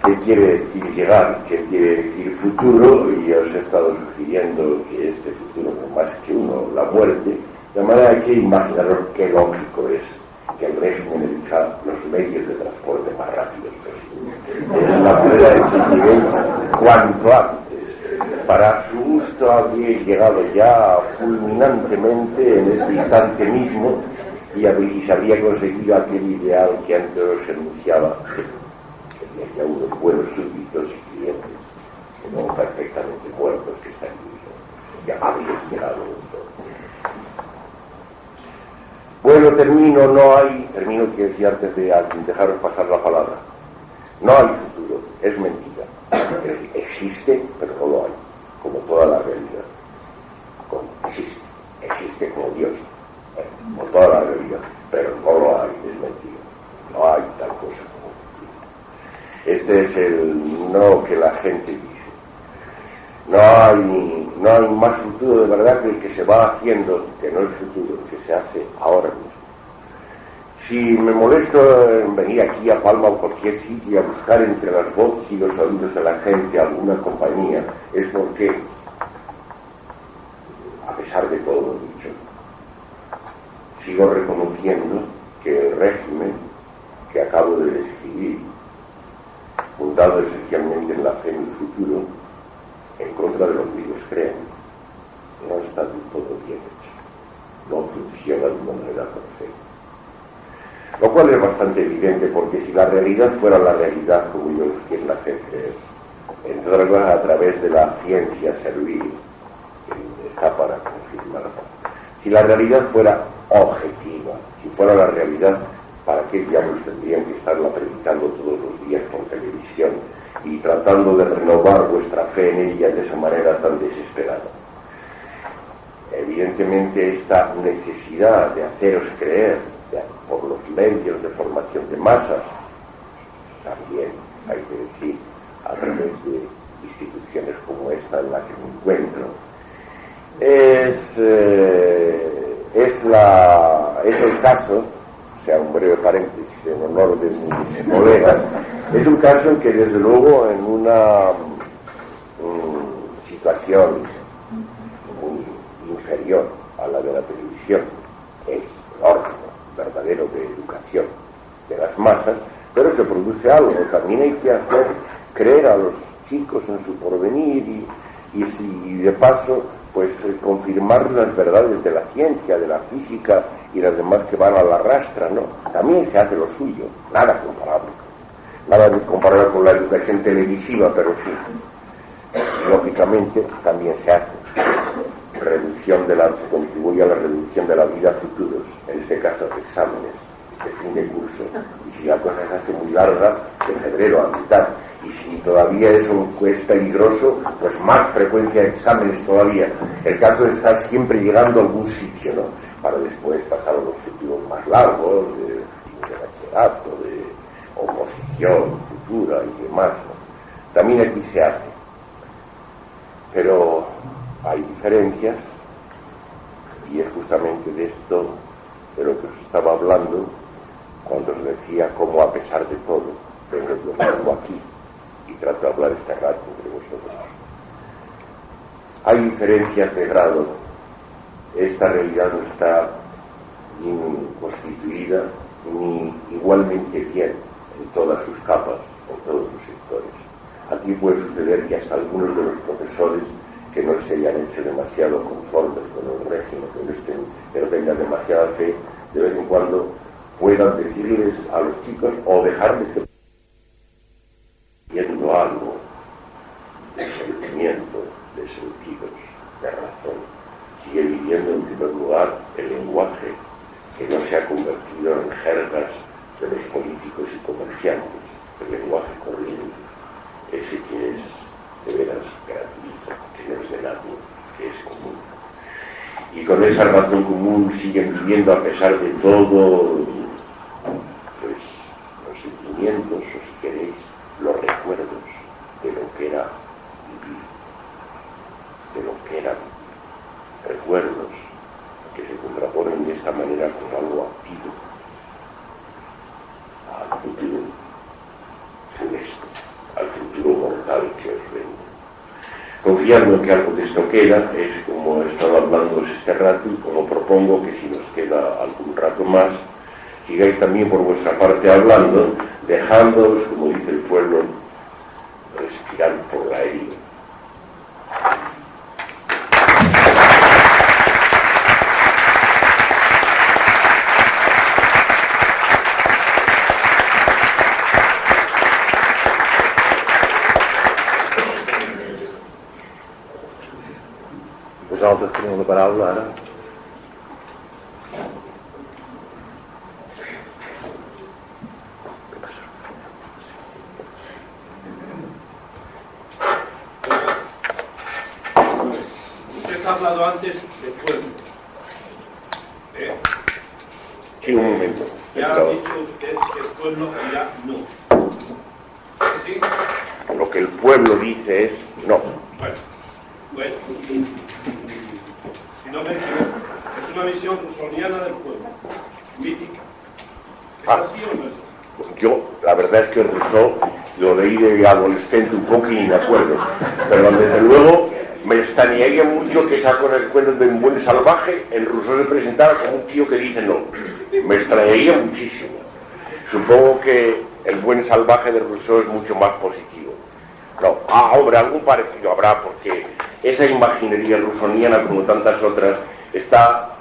¿Qué quiere decir llegar? ¿Qué quiere decir futuro? Y os he estado sugiriendo que este futuro no es más que uno, la muerte, de manera que imaginaros qué lógico es que el régimen elija los medios de transporte más rápidos posible. Es la manera de que lleguéis cuanto antes. Para su gusto habéis llegado ya fulminantemente en este instante mismo y se habría conseguido aquel ideal que antes os enunciaba, que ya unos buenos súbditos y clientes, que no perfectamente muertos que están vivos. Ya habéis llegado. Bueno, termino que decir antes de dejaros pasar la palabra. No hay futuro, es mentira. Existe, pero no lo hay, como toda la realidad. Existe como Dios, como toda la realidad, pero no lo hay, es mentira. No hay tal cosa como futuro. Este es el no que la gente dice. No hay más futuro de verdad que el que se va haciendo, que no es futuro, que se hace ahora mismo. Si me molesto en venir aquí a Palma o cualquier sitio a buscar entre las voces y los oídos de la gente alguna compañía, es porque, a pesar de todo lo dicho, sigo reconociendo que el régimen que acabo de describir, fundado esencialmente en la fe en el futuro, en contra de lo que ellos creen, no está del todo bien hecho, no funciona de una manera perfecta. Lo cual es bastante evidente, porque si la realidad fuera la realidad como ellos quieren hacer creer, entre otras cosas a través de la ciencia servil, que está para confirmarla, si la realidad fuera objetiva, si fuera la realidad, ¿para qué diablos tendrían que estarla predicando todos los días por televisión y tratando de renovar vuestra fe en ella de esa manera tan desesperada? Evidentemente esta necesidad de haceros creer por los medios de formación de masas, también hay que decir a través de instituciones como esta en la que me encuentro, es el caso, o sea, un breve paréntesis en honor de mis colegas, es un caso en que desde luego en una situación muy inferior a la de la televisión, es el órgano verdadero de educación de las masas, pero se produce algo. También hay que hacer creer a los chicos en su porvenir y de paso pues confirmar las verdades de la ciencia, de la física y las demás que van a la rastra, ¿no? También se hace lo suyo, nada comparable con la educación televisiva, pero sí, lógicamente también se hace. Se contribuye a la reducción de la vida a futuros, en este caso exámenes de fin de curso, y si la cosa se hace muy larga, de febrero a mitad, y si todavía eso es peligroso, pues más frecuencia de exámenes todavía. El caso es estar siempre llegando a algún sitio, ¿no? Para después pasar a los futuros más largos, de bachillerato, de oposición futura y demás, ¿no? También aquí se hace, pero hay diferencias, y es justamente de esto de lo que os estaba hablando cuando os decía cómo, a pesar de todo, vengo aquí y trato de hablar este rato entre vosotros. Hay diferencias de grado. Esta realidad no está ni constituida ni igualmente bien en todas sus capas, en todos sus sectores. Aquí puede suceder que hasta algunos de los profesores que no se hayan hecho demasiado conformes con el régimen, que no tengan demasiada fe, de vez en cuando puedan decirles a los chicos o dejarles que viendo algo de sentimiento, de sentidos, de razón. Sigue viviendo en primer lugar el lenguaje que no se ha convertido en jergas de los políticos y comerciantes, el lenguaje corriente, ese que es de veras gratuito, que no es de nadie, que es común. Y con esa razón común siguen viviendo a pesar de todo, pues, los sentimientos, o si queréis, los recuerdos de lo que era vivir, de lo que eran recuerdos que se contraponen de esta manera con algo activo, al futuro funesto, al futuro mortal que os venga. Confiando en que algo de esto queda, es como he estado hablando este rato y como propongo que si nos queda algún rato más, sigáis también por vuestra parte hablando, dejándoos, como dice el pueblo, respirar por la herida. Vosaltres teniu la paraula ara. Usted ha hablado antes del pueblo. Sí, un momento. Ya ha dicho usted que el pueblo ya no. ¿Sí? Lo que el pueblo dice es no. Bueno, pues, si no me equivoco, es una visión rusoniana del pueblo, mítica. ¿Es así o no es así? Yo, la verdad es que Rousseau lo leí de adolescente un poco y ni me acuerdo, pero desde luego me extrañaría mucho que esa cosa que cuentan de un buen salvaje, el Rousseau se presentara como un tío que dice no. Me extrañaría muchísimo. Supongo que el buen salvaje de Rousseau es mucho más positivo. No, hombre, algún parecido habrá, porque esa imaginería rusoniana, como tantas otras, está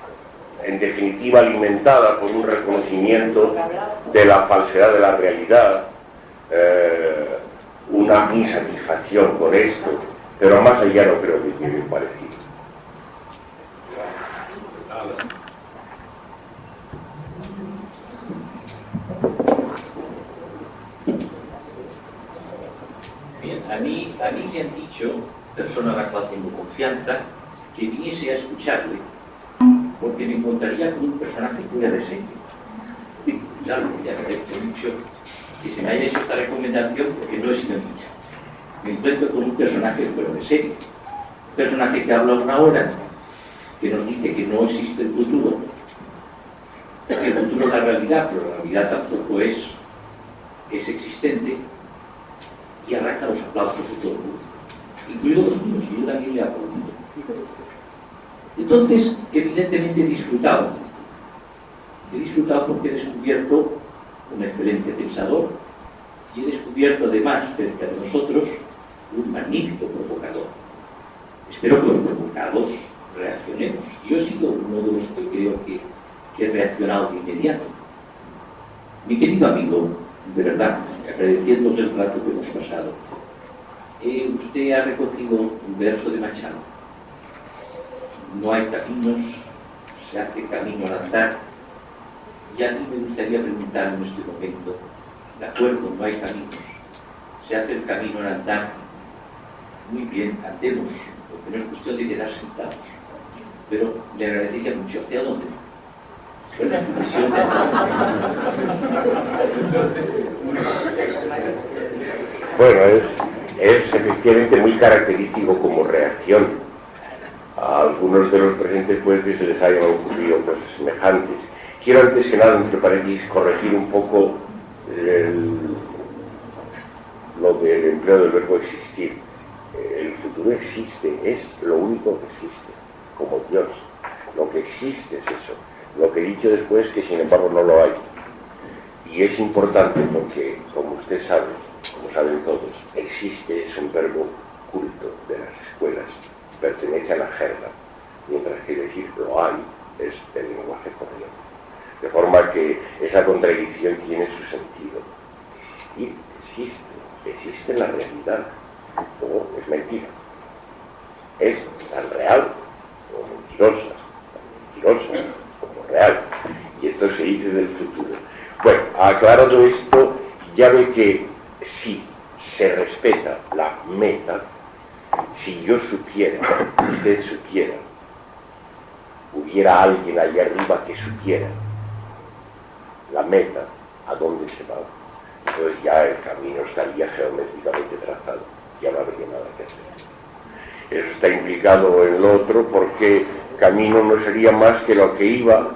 en definitiva alimentada por un reconocimiento de la falsedad de la realidad, una insatisfacción con esto, pero más allá no creo que lleve un parecido. Bien, a mí me han dicho, persona a la cual tengo confianza, que viniese a escucharle, porque me encontraría con un personaje fuera de serie. Y claro, le agradezco mucho que se me haya hecho esta recomendación, porque no he sido niña. Me encuentro con un personaje fuera de serie, un personaje que habla una hora, que nos dice que no existe el futuro, que el futuro es la realidad, pero la realidad tampoco es existente, y arranca los aplausos de todo el mundo, incluidos los míos, y yo también le he aplaudido. Entonces, evidentemente he disfrutado porque he descubierto un excelente pensador y he descubierto además cerca de nosotros un magnífico provocador. Espero que los provocados reaccionemos. Yo he sido uno de los que creo que he reaccionado de inmediato. Mi querido amigo, de verdad, agradeciéndole el rato que hemos pasado, usted ha recogido un verso de Machado. No hay caminos, se hace camino al andar. Y a mí me gustaría preguntar en este momento, de acuerdo, no hay caminos, se hace el camino al andar. Muy bien, andemos, porque no es cuestión de quedar sentados. Pero le agradecería mucho. ¿Hacia dónde? ¿Cuál es su visión de Bueno, es efectivamente muy característico como reacción. A algunos de los presentes puede que se les hayan ocurrido cosas semejantes. Quiero antes que nada, entre paréntesis, corregir un poco lo del empleo del verbo existir. El futuro existe, es lo único que existe, como Dios. Lo que existe es eso. Lo que he dicho después es que sin embargo no lo hay. Y es importante porque, como usted sabe, como saben todos, existe es un verbo culto de las escuelas, pertenece a la jerga, mientras que decir lo hay es el lenguaje corriente. De forma que esa contradicción tiene su sentido. Existir, existe en la realidad. Todo es mentira. Es tan real como mentirosa como real. Y esto se dice del futuro. Bueno, aclarado esto, ya ve que si se respeta la meta, si yo supiera, usted supiera, hubiera alguien allá arriba que supiera la meta, a dónde se va, entonces ya el camino estaría geométricamente trazado, ya no habría nada que hacer. Eso está implicado en lo otro porque camino no sería más que lo que iba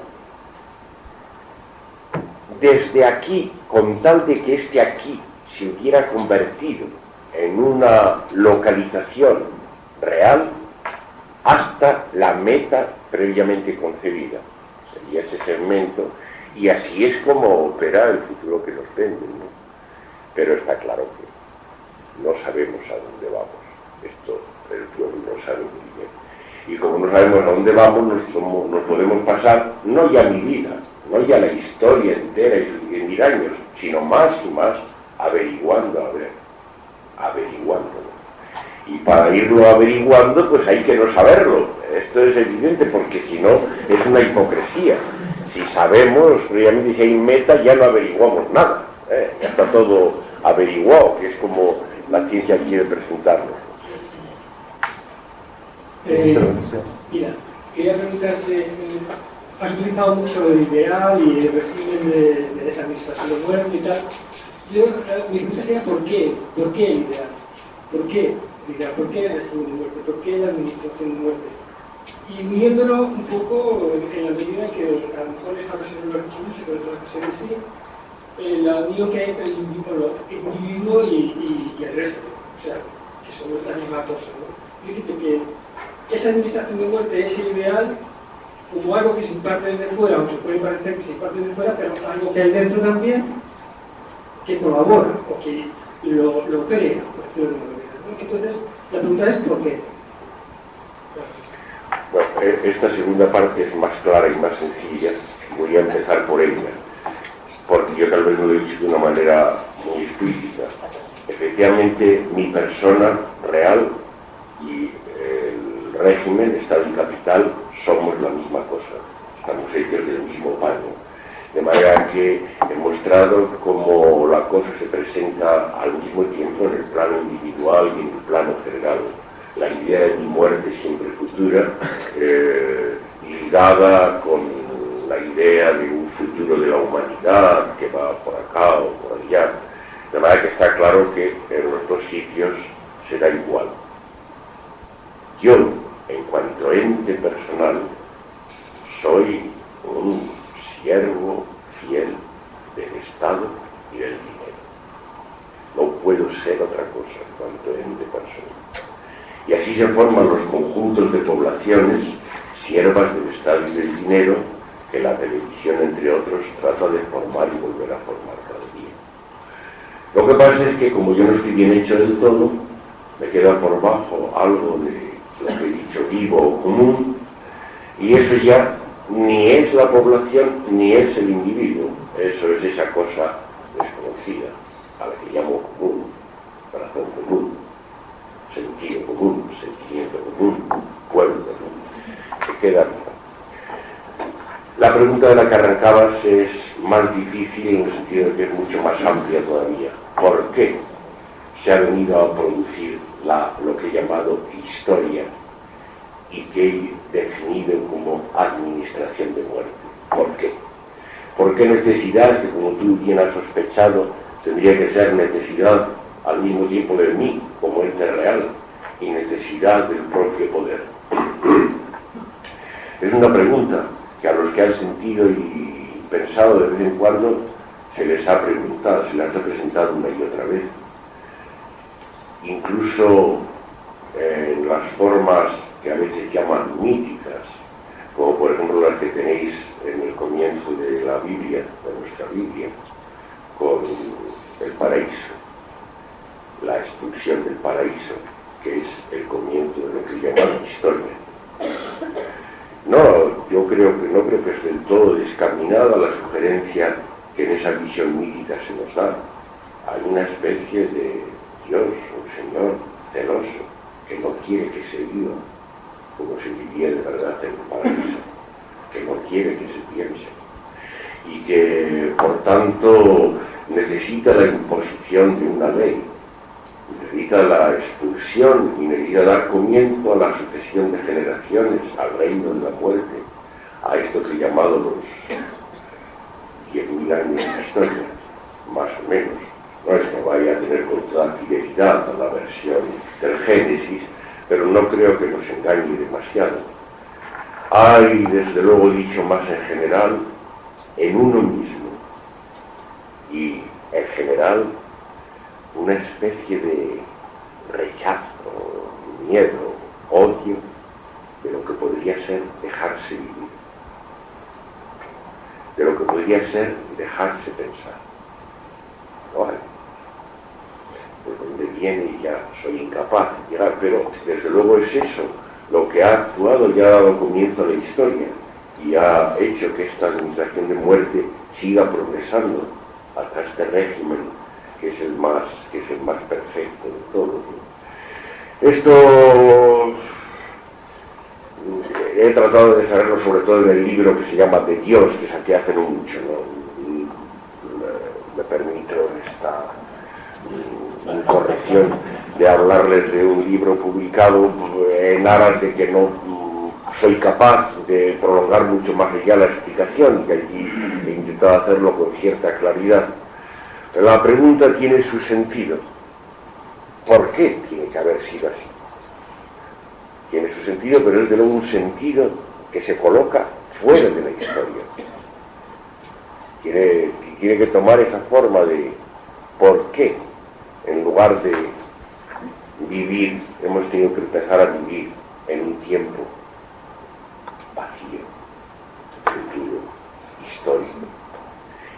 desde aquí, con tal de que este aquí se hubiera convertido en una localización real hasta la meta previamente concebida. Sería ese segmento, y así es como opera el futuro que nos venden, ¿no? Pero está claro que no sabemos a dónde vamos. Esto el pueblo no sabe muy bien. Y como no sabemos a dónde vamos, nos podemos pasar, no ya mi vida, no ya la historia entera y 10.000 años, sino más y más averiguando, y para irlo averiguando pues hay que no saberlo. Esto es evidente porque si no es una hipocresía. Si sabemos realmente si hay meta, ya no averiguamos nada, ya está todo averiguado, que es como la ciencia quiere presentarlo. Mira, quería preguntarte, has utilizado mucho el ideal y el régimen de esa administración de muerte y tal. Mi pregunta sería ¿por qué? ¿Por qué el ideal? ¿Por qué el ideal? ¿Por qué el régimen de muerte? ¿Por qué la administración de muerte? Y viéndolo un poco en la medida que a lo mejor esta versión de los regímenes y con otras versiones sí, la unión que hay entre el individuo y el resto, o sea, que son la misma cosa, ¿no? Dice que esa administración de muerte es ideal como algo que se imparte desde fuera, aunque puede parecer que se imparte desde fuera, pero algo que hay dentro también, que colabora o que lo crea, por decirlo de una manera, ¿no? Entonces, la pregunta es ¿por qué? Bueno, esta segunda parte es más clara y más sencilla. Voy a empezar por ella, porque yo tal vez no lo he dicho de una manera muy explícita. Efectivamente, mi persona real y el régimen, Estado y capital, somos la misma cosa. Estamos hechos del mismo paño. De manera que he mostrado cómo la cosa se presenta al mismo tiempo en el plano individual y en el plano general. La idea de mi muerte siempre futura, ligada con la idea de un futuro de la humanidad que va por acá o por allá. De manera que está claro que en los dos sitios será igual. Yo, en cuanto ente personal, soy un siervo fiel del Estado y del dinero. No puedo ser otra cosa en cuanto ente personal. Y así se forman los conjuntos de poblaciones, siervas del Estado y del dinero, que la televisión, entre otros, trata de formar y volver a formar cada día. Lo que pasa es que, como yo no estoy bien hecho del todo, me queda por bajo algo de lo que he dicho vivo o común, y eso ya ni es la población ni es el individuo. Eso es esa cosa desconocida, a la que llamo común, razón común, sentido común, sentimiento común, pueblo común, que queda viva. La pregunta de la que arrancabas es más difícil en el sentido de que es mucho más amplia todavía. ¿Por qué se ha venido a producir lo que he llamado historia y que he definido como administración de muerte? ¿Por qué? ¿Por qué necesidad que, como tú bien has sospechado, tendría que ser necesidad al mismo tiempo de mí, como ente real, y necesidad del propio poder? Es una pregunta que a los que han sentido y pensado de vez en cuando se les ha preguntado, se les ha presentado una y otra vez. Incluso en las formas que a veces llaman míticas, como por ejemplo las que tenéis en el comienzo de la Biblia, de nuestra Biblia, con el paraíso, la expulsión del paraíso, que es el comienzo de lo que llaman historia. No yo no creo que es del todo descaminada la sugerencia que en esa visión mítica se nos da. Hay una especie de Dios, un Señor celoso, que no quiere que se viva como se vivía de verdad en el paraíso, que no quiere que se piense, y que por tanto necesita la imposición de una ley, necesita la expulsión y necesita dar comienzo a la sucesión de generaciones, al reino de la muerte, a esto que he llamado los 10.000 años de historia, más o menos. No es que vaya a tener con toda fidelidad a la versión del Génesis, pero no creo que nos engañe demasiado. Hay, desde luego, dicho más en general, en uno mismo, y en general, una especie de rechazo, miedo, odio de lo que podría ser dejarse vivir, de lo que podría ser dejarse pensar. No hay. De donde viene y ya soy incapaz de llegar, pero desde luego es eso lo que ha actuado y ha dado comienzo a la historia y ha hecho que esta administración de muerte siga progresando hasta este régimen que es el más perfecto de todos. Esto he tratado de saberlo sobre todo en el libro que se llama De Dios, que saqué hace no mucho, ¿no? Me permito esta corrección de hablarles de un libro publicado en aras de que no soy capaz de prolongar mucho más allá la explicación, que allí he intentado hacerlo con cierta claridad. Pero la pregunta tiene su sentido. ¿Por qué tiene que haber sido así? Tiene su sentido, pero es de luego un sentido que se coloca fuera de la historia. Tiene que tomar esa forma de ¿por qué? En lugar de vivir, hemos tenido que empezar a vivir en un tiempo vacío, futuro, histórico,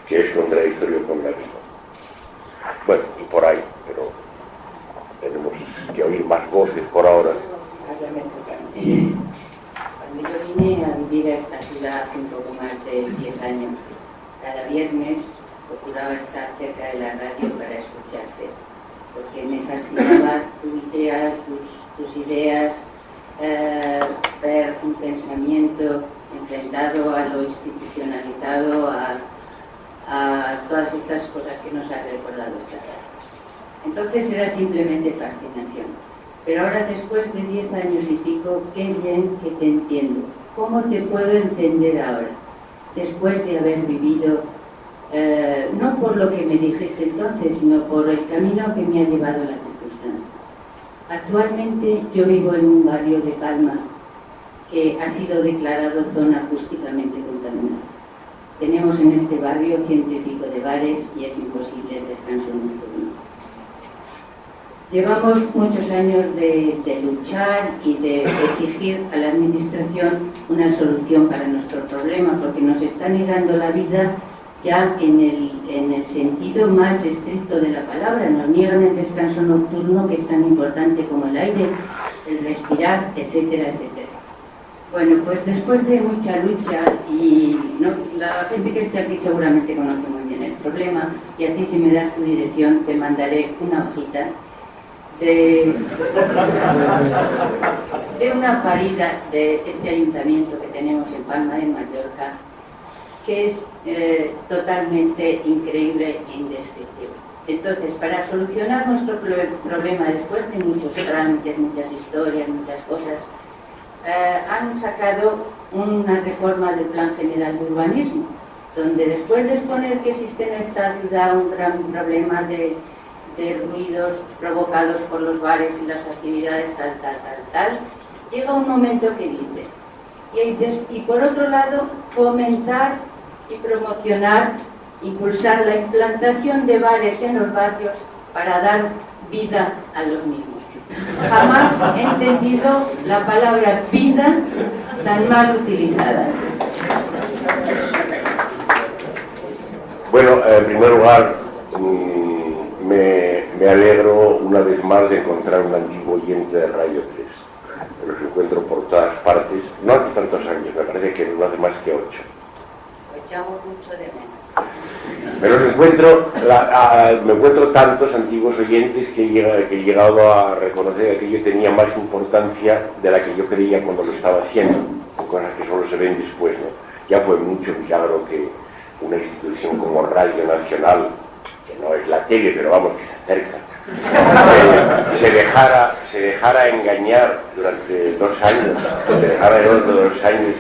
que es contradictorio con la vida. Bueno, y por ahí, pero tenemos que oír más voces por ahora. Cuando yo vine a vivir a esta ciudad hace un poco más de 10 años, cada viernes procuraba estar cerca de la radio para escucharte, porque me fascinaba tus ideas, ver un pensamiento enfrentado a lo institucionalizado, a todas estas cosas que nos ha recordado esta tarde. Entonces era simplemente fascinación. Pero ahora, después de 10 años y pico, qué bien que te entiendo. ¿Cómo te puedo entender ahora? Después de haber vivido, no por lo que me dijiste entonces, sino por el camino que me ha llevado la circunstancia. Actualmente yo vivo en un barrio de Palma que ha sido declarado zona acústicamente contaminada. Tenemos en este barrio 100 y pico de bares y es imposible el descanso nocturno. Llevamos muchos años de luchar y de exigir a la administración una solución para nuestro problema, porque nos está negando la vida ya en el sentido más estricto de la palabra. Nos niegan el descanso nocturno, que es tan importante como el aire, el respirar, etcétera, etcétera. Bueno, pues después de mucha lucha, y la gente que está aquí seguramente conoce muy bien el problema, y a ti, si me das tu dirección, te mandaré una hojita de una parida de este ayuntamiento que tenemos en Palma de Mallorca, que es totalmente increíble e indescriptible. Entonces, para solucionar nuestro problema, después de muchos trámites, muchas historias, muchas cosas, han sacado una reforma del Plan General de Urbanismo, donde después de exponer que existe en esta ciudad un gran problema de ruidos provocados por los bares y las actividades tal, llega un momento que dice, y por otro lado, fomentar y promocionar, impulsar la implantación de bares en los barrios para dar vida a los mismos. Jamás he entendido la palabra vida tan mal utilizada. Bueno, en primer lugar, me alegro una vez más de encontrar un antiguo oyente de Radio 3. Los encuentro por todas partes, no hace tantos años, me parece que no hace más que 8. Lo echamos mucho de menos. Pero me encuentro tantos antiguos oyentes que he llegado a reconocer que aquello tenía más importancia de la que yo creía cuando lo estaba haciendo, cosas que solo se ven después, ¿no? Ya fue mucho milagro que una institución como Radio Nacional, que no es la tele, pero vamos, que se acerca, se dejara engañar durante 2 años, se dejara en otro 2 años.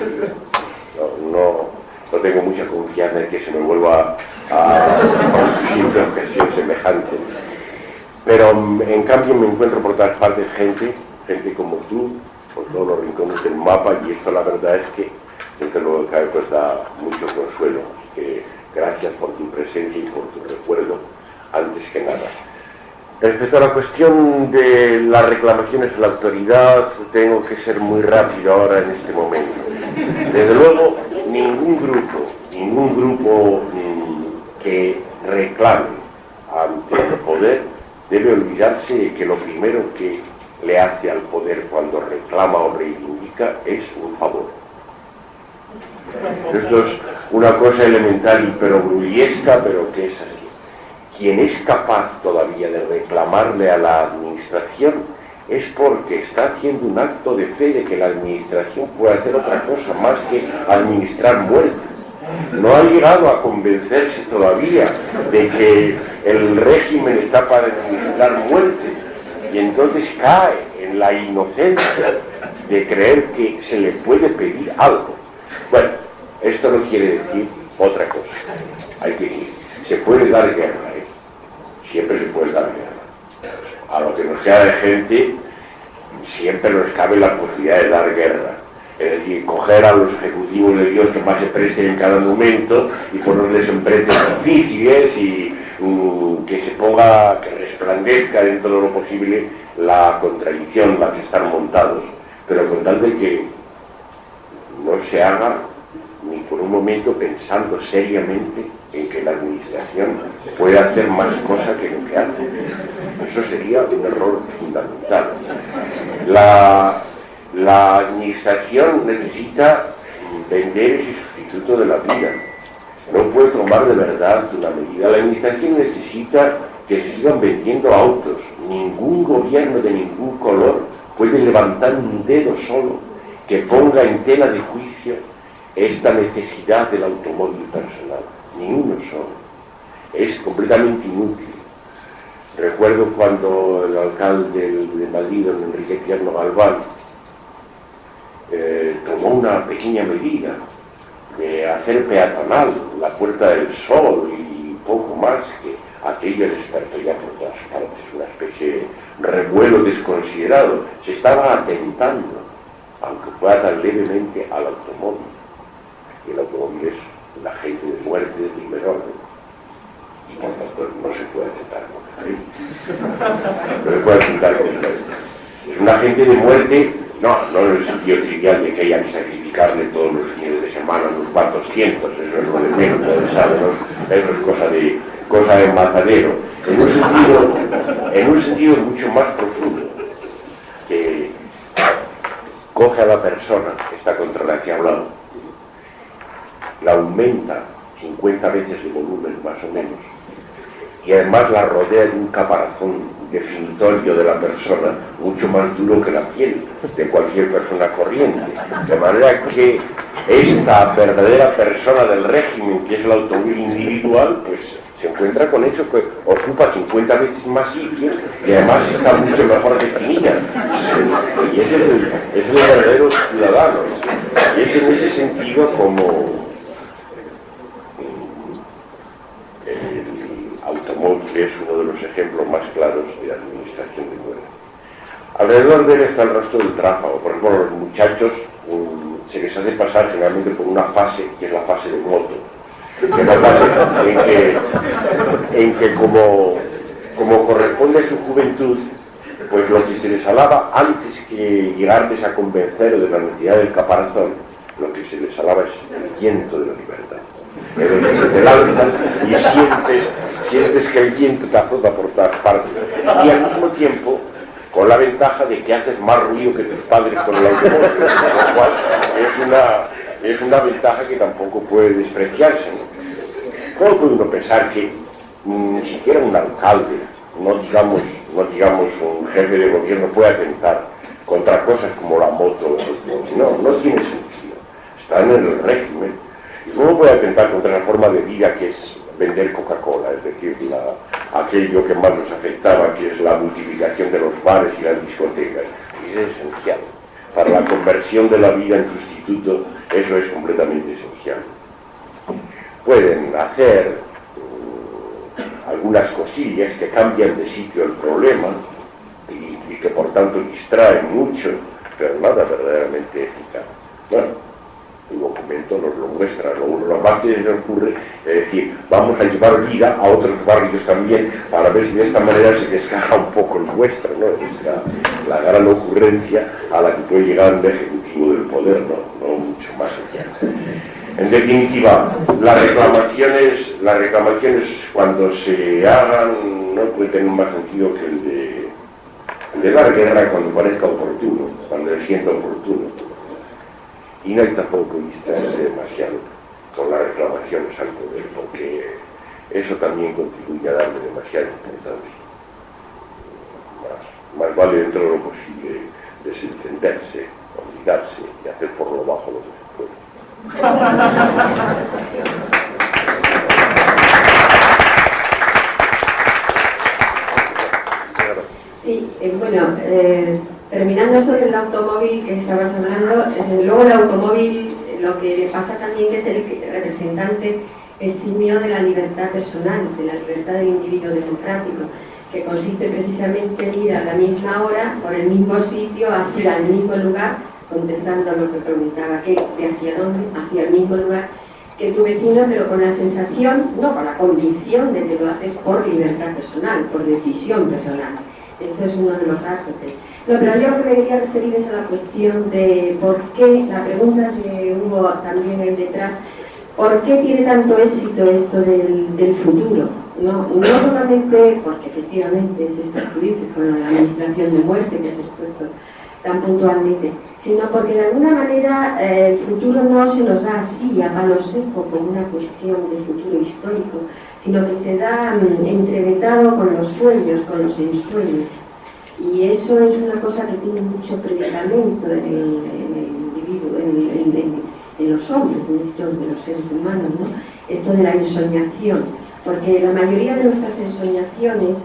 No tengo mucha confianza en que se me vuelva a su simple objeción semejante. Pero en cambio me encuentro por todas partes gente como tú, por todos los rincones del mapa, y esto la verdad es que desde luego que pues da mucho consuelo. Así que gracias por tu presencia y por tu recuerdo, antes que nada. Respecto a la cuestión de las reclamaciones a la autoridad, tengo que ser muy rápido ahora en este momento. Desde luego, ningún grupo que reclame ante el poder debe olvidarse de que lo primero que le hace al poder cuando reclama o reivindica es un favor. Esto es una cosa elemental y perogrullesca, pero que es así. Quien es capaz todavía de reclamarle a la administración es porque está haciendo un acto de fe de que la administración puede hacer otra cosa más que administrar muerte. No ha llegado a convencerse todavía de que el régimen está para administrar muerte, y entonces cae en la inocencia de creer que se le puede pedir algo. Bueno, esto no quiere decir otra cosa. Hay que decir, se puede dar guerra, siempre se puede dar guerra. A lo que nos queda de gente, siempre nos cabe la posibilidad de dar guerra. Es decir, coger a los ejecutivos de Dios que más se presten en cada momento y ponerles en pretes difíciles y que se ponga, que resplandezca dentro de lo posible la contradicción en la que están montados, pero con tal de que no se haga ni por un momento pensando seriamente en que la administración puede hacer más cosas que lo que hace. Eso sería un error fundamental. La administración necesita vender ese sustituto de la vida. No puede tomar de verdad una medida. La administración necesita que se sigan vendiendo autos. Ningún gobierno de ningún color puede levantar un dedo solo que ponga en tela de juicio esta necesidad del automóvil personal. Ni uno solo. Es completamente inútil. Recuerdo cuando el alcalde de Madrid, don Enrique Tierno Galván, tomó una pequeña medida de hacer peatonal la Puerta del Sol y poco más, que aquello despertó ya por todas partes una especie de revuelo desconsiderado. Se estaba atentando, aunque fuera tan levemente, al automóvil. Y el automóvil es la gente de muerte de primer orden, y por tanto no se puede atentar contra él. No se puede atentar contra él. Es un agente de muerte, no en el sentido trivial de que haya que sacrificarle todos los fines de semana unos cuantos cientos, eso es lo de menos, ¿no? Eso es cosa de matadero. En un sentido mucho más profundo, que coge a la persona, esta contra la que he hablado, la aumenta 50 veces de volumen más o menos, y además la rodea de un caparazón definitorio de la persona mucho más duro que la piel de cualquier persona corriente, de manera que esta verdadera persona del régimen, que es el automóvil individual, pues se encuentra con eso, que ocupa 50 veces más sitios y además está mucho mejor definida. Y ese es el verdadero ciudadano. Y es en ese sentido como el automóvil es uno de los ejemplos más claros de administración de muerte. Alrededor de él está el resto del tráfago. Por ejemplo, los muchachos se les hace pasar generalmente por una fase que es la fase de moto, que es la fase en que como corresponde a su juventud, pues lo que se les alaba antes que llegarles a convencer de la necesidad del caparazón, lo que se les alaba es el viento de la libertad. Es decir, te lanzas y sientes que el viento te azota por todas partes. Y al mismo tiempo, con la ventaja de que haces más ruido que tus padres con el automóvil, lo cual es una ventaja que tampoco puede despreciarse, ¿no? ¿Cómo puede uno pensar que ni siquiera un alcalde, no digamos un jefe de gobierno, puede atentar contra cosas como la moto? No tiene sentido. Están en el régimen. ¿Y cómo puede atentar contra la forma de vida que es vender Coca-Cola? Es decir, aquello que más nos afectaba, que es la multiplicación de los bares y las discotecas. Y es esencial. Para la conversión de la vida en sustituto, eso es completamente esencial. Pueden hacer algunas cosillas que cambian de sitio el problema y que por tanto distraen mucho, pero nada verdaderamente eficaz. Bueno, el documento nos lo muestra. Lo más que se ocurre es decir, vamos a llevar vida a otros barrios también para ver si de esta manera se descarga un poco el nuestro, ¿no? Es la gran ocurrencia a la que puede llegar el ejecutivo del poder, no mucho más allá. En definitiva, las reclamaciones cuando se hagan no puede tener más sentido que el de dar guerra cuando parezca oportuno, cuando se sienta oportuno. Y no hay tampoco que distraerse demasiado con las reclamaciones al poder, porque eso también contribuye a darle demasiada importancia. Más vale dentro de lo posible desentenderse, olvidarse y hacer por lo bajo lo que se puede. Sí, bueno, terminando esto del automóvil que estabas hablando, desde luego el automóvil lo que le pasa también es el representante eximio de la libertad personal, de la libertad del individuo democrático, que consiste precisamente en ir a la misma hora, por el mismo sitio, hacia el mismo lugar, contestando a lo que preguntaba, que de hacia dónde, hacia el mismo lugar que tu vecino, pero con la sensación, no, con la convicción de que lo haces por libertad personal, por decisión personal. Esto es uno de los rasgos. No, pero yo lo que me quería referir es a la cuestión de por qué, la pregunta que hubo también ahí detrás, ¿por qué tiene tanto éxito esto del futuro? No solamente porque efectivamente se está con la administración de muerte que has expuesto tan puntualmente, sino porque de alguna manera el futuro no se nos da así, a palo seco, como una cuestión de futuro histórico, sino que se da entrevetado con los sueños, con los ensueños. Y eso es una cosa que tiene mucho predicamento en el individuo, en los hombres, de los seres humanos, ¿no? Esto de la ensoñación, porque la mayoría de nuestras ensoñaciones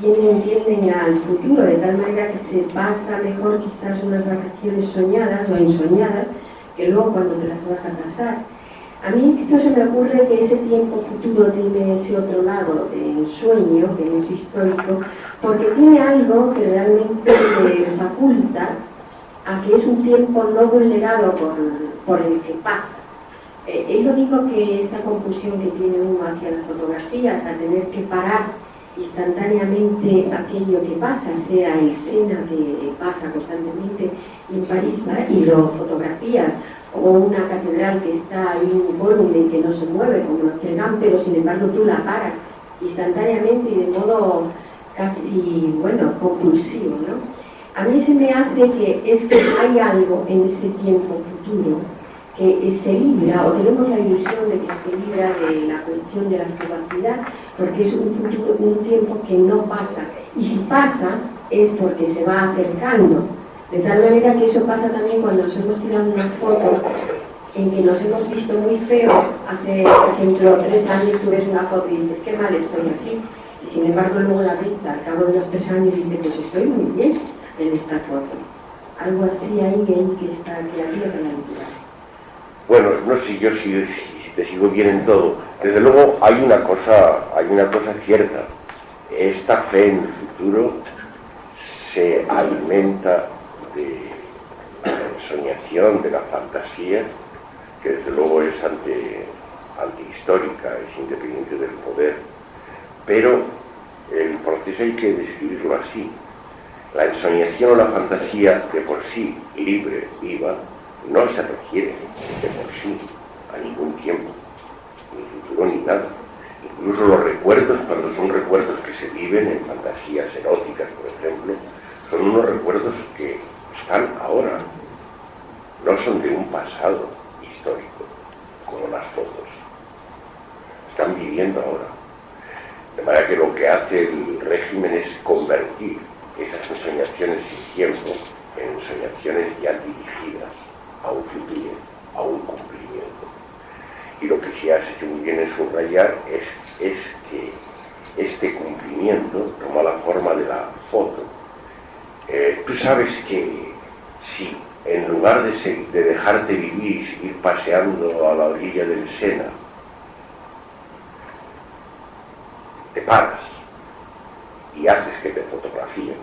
tienden al futuro, de tal manera que se pasa mejor quizás unas vacaciones soñadas o ensoñadas que luego cuando te las vas a pasar. A mí esto se me ocurre que ese tiempo futuro tiene ese otro lado de ensueño, que no es histórico, porque tiene algo que realmente le faculta a que es un tiempo no vulnerado por el que pasa. Es lo mismo que esta confusión que tiene uno hacia las fotografías, a tener que parar instantáneamente aquello que pasa, sea el Sena que pasa constantemente en París, ¿vale? Y lo fotografías, o una catedral que está ahí incólume, que no se mueve como Notre Dame, pero sin embargo tú la paras instantáneamente y de modo casi, compulsivo, ¿no? A mí se me hace que hay algo en ese tiempo futuro que se libra, o tenemos la ilusión de que se libra de la cuestión de la privacidad, porque es un tiempo que no pasa, y si pasa es porque se va acercando, de tal manera que eso pasa también cuando nos hemos tirado una foto en que nos hemos visto muy feos. Hace, por ejemplo, 3 años tú ves una foto y dices, qué mal estoy así, y sin embargo luego la ves al cabo de los 3 años y dices, pues estoy muy bien en esta foto. Algo así ahí que está, que habría que analizar. Bueno, no sé yo si te sigo bien en todo. Desde luego hay una cosa cierta. Esta fe en el futuro se alimenta de la ensoñación, de la fantasía, que desde luego es antihistórica, es independiente del poder. Pero el proceso hay que describirlo así. La ensoñación o la fantasía de por sí, libre, viva, no se requiere de por sí a ningún tiempo, ni futuro ni nada. Incluso los recuerdos, cuando son recuerdos que se viven en fantasías eróticas, por ejemplo, son unos recuerdos que están ahora, no son de un pasado histórico, como las fotos. Están viviendo ahora. De manera que lo que hace el régimen es convertir esas ensoñaciones sin tiempo en ensoñaciones ya dirigidas a un futuro, a un cumplimiento. Y lo que sí has hecho muy bien en subrayar es que este cumplimiento toma la forma de la foto. Tú sabes que si en lugar de dejarte vivir y seguir paseando a la orilla del Sena, te paras y haces que te fotografíen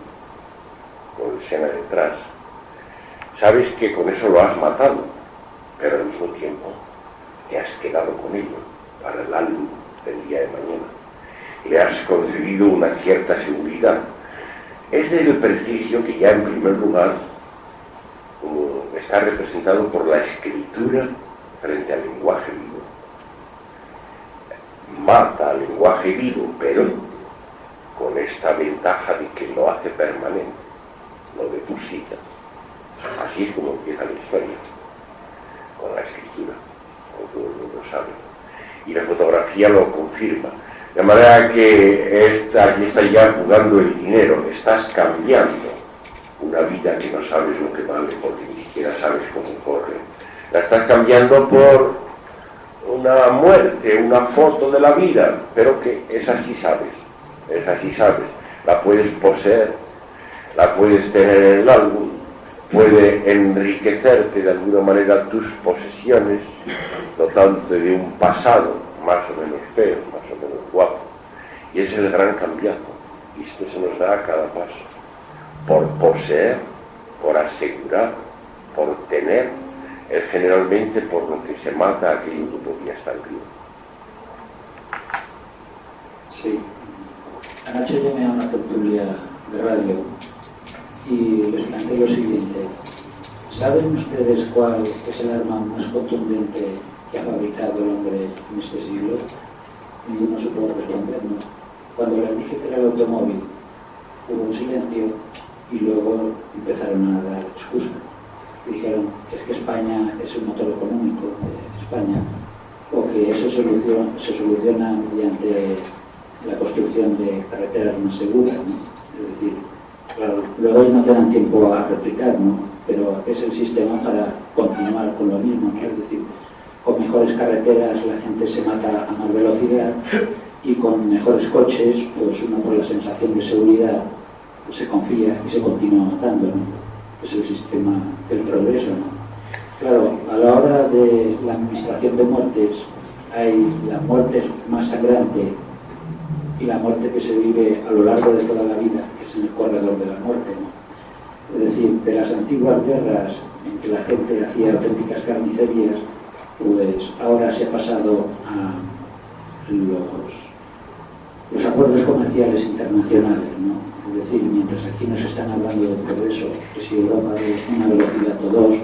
con el Sena detrás, sabes que con eso lo has matado, pero al mismo tiempo te has quedado con ello para el álbum del día de mañana. Le has concedido una cierta seguridad. Es del prestigio que ya en primer lugar está representado por la escritura frente al lenguaje vivo. Mata al lenguaje vivo, pero con esta ventaja de que lo hace permanente, lo deposita. Así es como empieza la historia, con la escritura, como todo el mundo sabe. Y la fotografía lo confirma. De manera que aquí está ya jugando el dinero, estás cambiando una vida que no sabes lo que vale, porque ni siquiera sabes cómo corre. La estás cambiando por una muerte, una foto de la vida, pero que esa sí sabes, la puedes poseer, la puedes tener en el álbum, puede enriquecerte de alguna manera tus posesiones, dotándote de un pasado más o menos feo, más o menos guapo. Y ese es el gran cambiazo, y esto se nos da a cada paso, por poseer, por asegurar, por tener, es generalmente por lo que se mata aquello que podía estar vivo. Sí, anoche llamé a una tertulia de radio y les planteé lo siguiente: ¿saben ustedes cuál es el arma más contundente que ha fabricado el hombre en este siglo? Ninguno supo responder, ¿no? Cuando les dije que era el automóvil, hubo un silencio y luego empezaron a dar excusas. Dijeron, es que España es el motor económico de España, o que eso se soluciona mediante la construcción de carreteras más seguras, ¿no? Es decir, claro, luego no te dan tiempo a replicar, ¿no? Pero es el sistema para continuar con lo mismo, ¿no? Es decir, con mejores carreteras la gente se mata a más velocidad y con mejores coches, pues uno por la sensación de seguridad pues se confía y se continúa matando, ¿no? Es el sistema del progreso, ¿no? Claro, a la hora de la administración de muertes hay la muerte más sangrante y la muerte que se vive a lo largo de toda la vida, que es en el corredor de la muerte, ¿no? Es decir, de las antiguas guerras en que la gente hacía auténticas carnicerías, pues ahora se ha pasado a los acuerdos comerciales internacionales, ¿no? Es decir, mientras aquí nos están hablando de progreso, que si Europa de una velocidad o dos,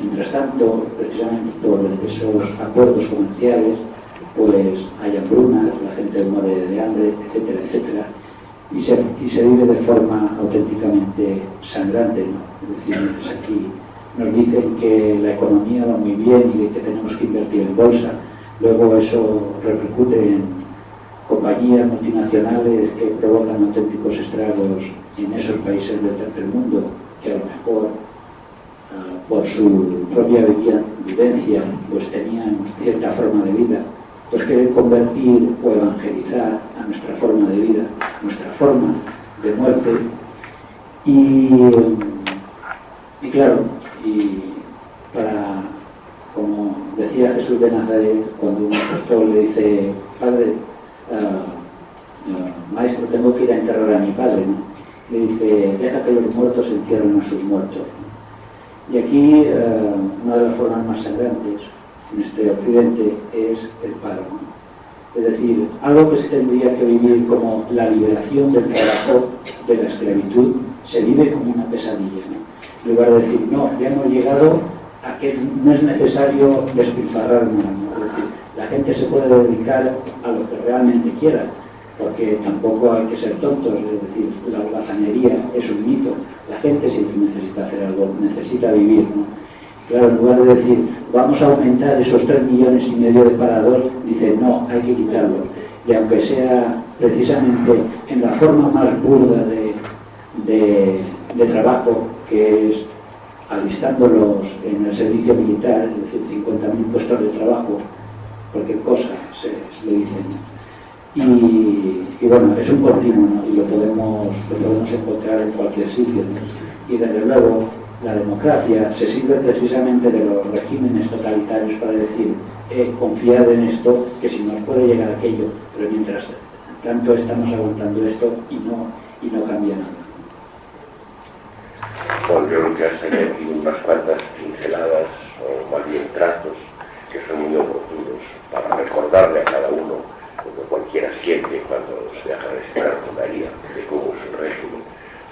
mientras tanto, precisamente por esos acuerdos comerciales, pues hay hambrunas, la gente muere de hambre, etcétera, etcétera, y se vive de forma auténticamente sangrante, ¿no? Es decir, mientras aquí nos dicen que la economía va muy bien y que tenemos que invertir en bolsa, luego eso repercute en compañías multinacionales que provocan auténticos estragos en esos países del tercer mundo, que a lo mejor por su propia vivencia pues tenían cierta forma de vida, pues quieren convertir o evangelizar a nuestra forma de vida, nuestra forma de muerte. Y claro, y para, como decía Jesús de Nazaret, cuando un apóstol le dice, Padre, maestro, tengo que ir a enterrar a mi padre, ¿no? Le dice, deja que los muertos entierren a sus muertos. Y aquí una de las formas más sangrantes en este occidente es el paro, ¿no? Es decir, algo que se tendría que vivir como la liberación del trabajo, de la esclavitud, se vive como una pesadilla, ¿no? En lugar de decir, no, ya hemos llegado a que no es necesario despilfarrar nada, ¿no? Es decir, la gente se puede dedicar a lo que realmente quiera. porque tampoco hay que ser tontos, es decir, la holgazanería es un mito, la gente siempre necesita hacer algo, necesita vivir, ¿no? Claro, en lugar de decir, vamos a aumentar esos 3,5 millones de parados, dice, no, hay que quitarlos. Y aunque sea precisamente en la forma más burda de trabajo, que es alistándolos en el servicio militar, es decir, 50.000 puestos de trabajo, cualquier cosa se le dicen. Y bueno, es un continuo, ¿no? Y lo podemos encontrar en cualquier sitio, ¿no? Y desde luego la democracia se sirve precisamente de los regímenes totalitarios para decir, confiad en esto, que si nos puede llegar aquello, pero mientras tanto estamos aguantando esto y no cambia nada. Bueno, yo creo que has añadido unas cuantas pinceladas, o más bien trazos, que son muy oportunos para recordarle a cada uno lo que cualquiera siente cuando se deja de separar con la IA, de cómo es el régimen.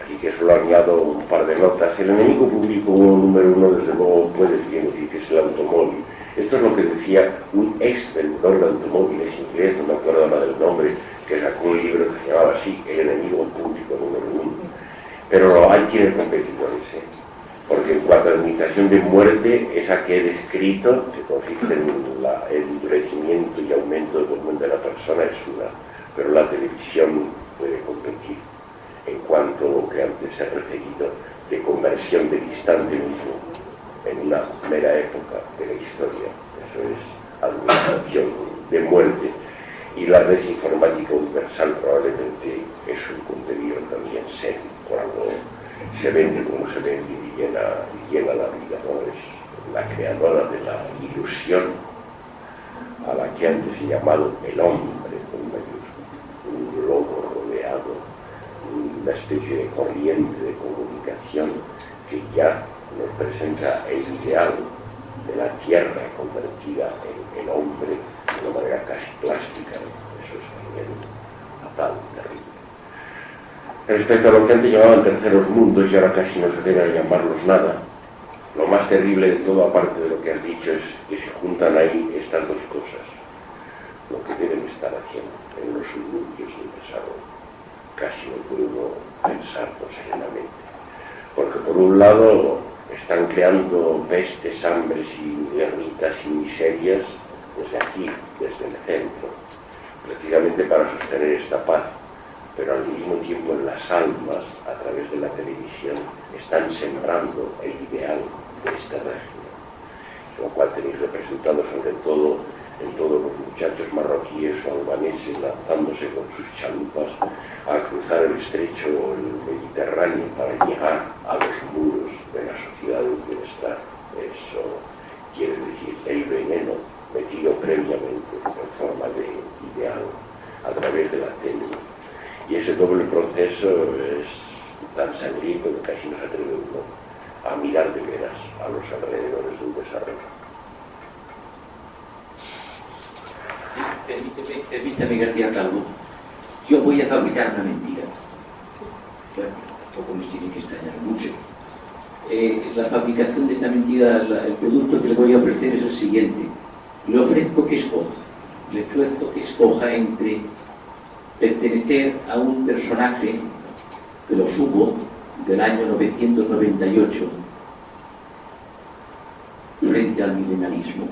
Así que solo añado un par de notas. El enemigo público número uno, desde luego, puede bien decir que es el automóvil. Esto es lo que decía un ex vendedor de automóviles inglés, no me acuerdo ahora del nombre, que sacó un libro que se llamaba así, El enemigo público número uno. Pero hay quienes competidores, porque en cuanto a administración de muerte, esa que he descrito, que consiste en el endurecimiento y aumento del volumen de la persona, es una, pero la televisión puede competir en cuanto a lo que antes he referido de conversión del instante mismo en una mera época de la historia. Eso es administración de muerte. Y la desinformática universal probablemente es un contenido también serio, por algo se vende como se vende y llena la vida, ¿no? Es la creadora de la ilusión a la que antes he llamado el hombre, con mayúsculas, un lobo rodeado, una especie de corriente de comunicación que ya nos presenta el ideal de la tierra convertida en el hombre de una manera casi plástica. Eso es también fatal, terrible. Respecto a lo que antes llamaban terceros mundos, y ahora casi no se debe a llamarlos nada, lo más terrible de todo, aparte de lo que has dicho, es que se juntan ahí estas dos cosas, lo que deben estar haciendo en los suburbios del desarrollo. Casi no puede uno pensarlo serenamente, porque por un lado están creando pestes, hambres y guerritas y miserias desde aquí, desde el centro, precisamente para sostener esta paz, pero al mismo tiempo en las almas, a través de la televisión, están sembrando el ideal de este régimen, lo cual tenéis representado sobre todo en todos los muchachos marroquíes o albaneses lanzándose con sus chalupas a cruzar el estrecho o el Mediterráneo para llegar a los muros de la sociedad del bienestar. Eso quiere decir el veneno metido previamente en forma de ideal a través de la tele. Y ese doble proceso es tan sangriento que casi no se atreve uno a mirar de veras a los alrededores del desarrollo. Permítame, García Calvo, yo voy a fabricar una mentira. Bueno, tampoco nos tiene que extrañar mucho. La fabricación de esta mentira, el producto que le voy a ofrecer es el siguiente. Le ofrezco que escoja entre pertenecer a un personaje que lo subo del año 998 frente al milenarismo,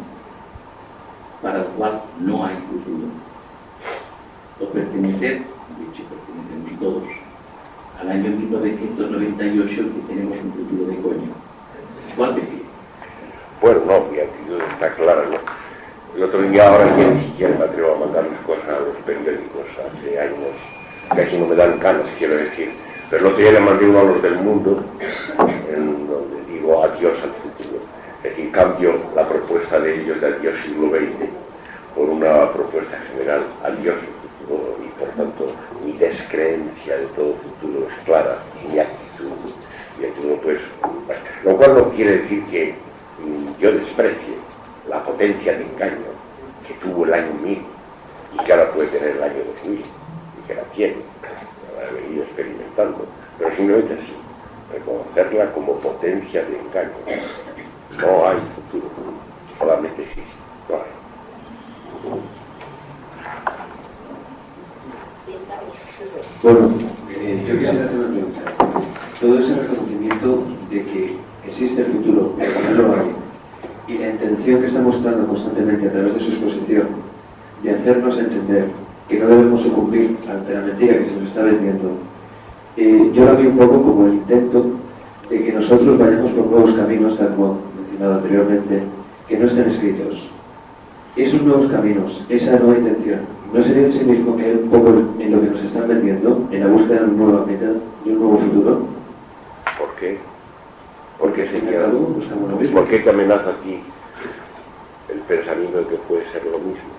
para el cual no hay futuro, o pertenecer, de hecho pertenecemos todos, al año 1998 que tenemos un futuro de coño. ¿Cuál prefiere? Bueno, no, mi actitud está clara, ¿no? El otro día, ahora ya ni siquiera me atrevo a mandar mis cosas a los periódicos, hace años, casi no me dan ganas, quiero decir, pero el otro día le mandé uno a los del Mundo, en donde digo adiós al futuro. Es decir, cambio la propuesta de ellos de adiós siglo XX por una propuesta general, adiós al futuro, y por tanto mi descreencia de todo futuro es clara, y mi actitud, pues, lo cual no quiere decir que yo desprecie la potencia de engaño que tuvo el año 1000 y que ahora puede tener el año 2000 y que la tiene, la ha venido experimentando, pero simplemente así, reconocerla como potencia de engaño. No hay futuro, solamente existe, no hay. Bueno, yo quisiera hacer una pregunta. Todo ese reconocimiento de que existe el futuro, pero que no lo hay, y la intención que está mostrando constantemente a través de su exposición de hacernos entender que no debemos sucumbir ante la mentira que se nos está vendiendo, yo la veo un poco como el intento de que nosotros vayamos por nuevos caminos, tal como mencionado anteriormente, que no estén escritos. Esos nuevos caminos, esa nueva intención, ¿no sería en sí mismo que un poco en lo que nos están vendiendo, en la búsqueda de una nueva meta, de un nuevo futuro? ¿Por qué? ¿Por qué sería algo? Buscamos lo mismo. ¿Por qué te amenaza a ti el pensamiento de que puede ser lo mismo?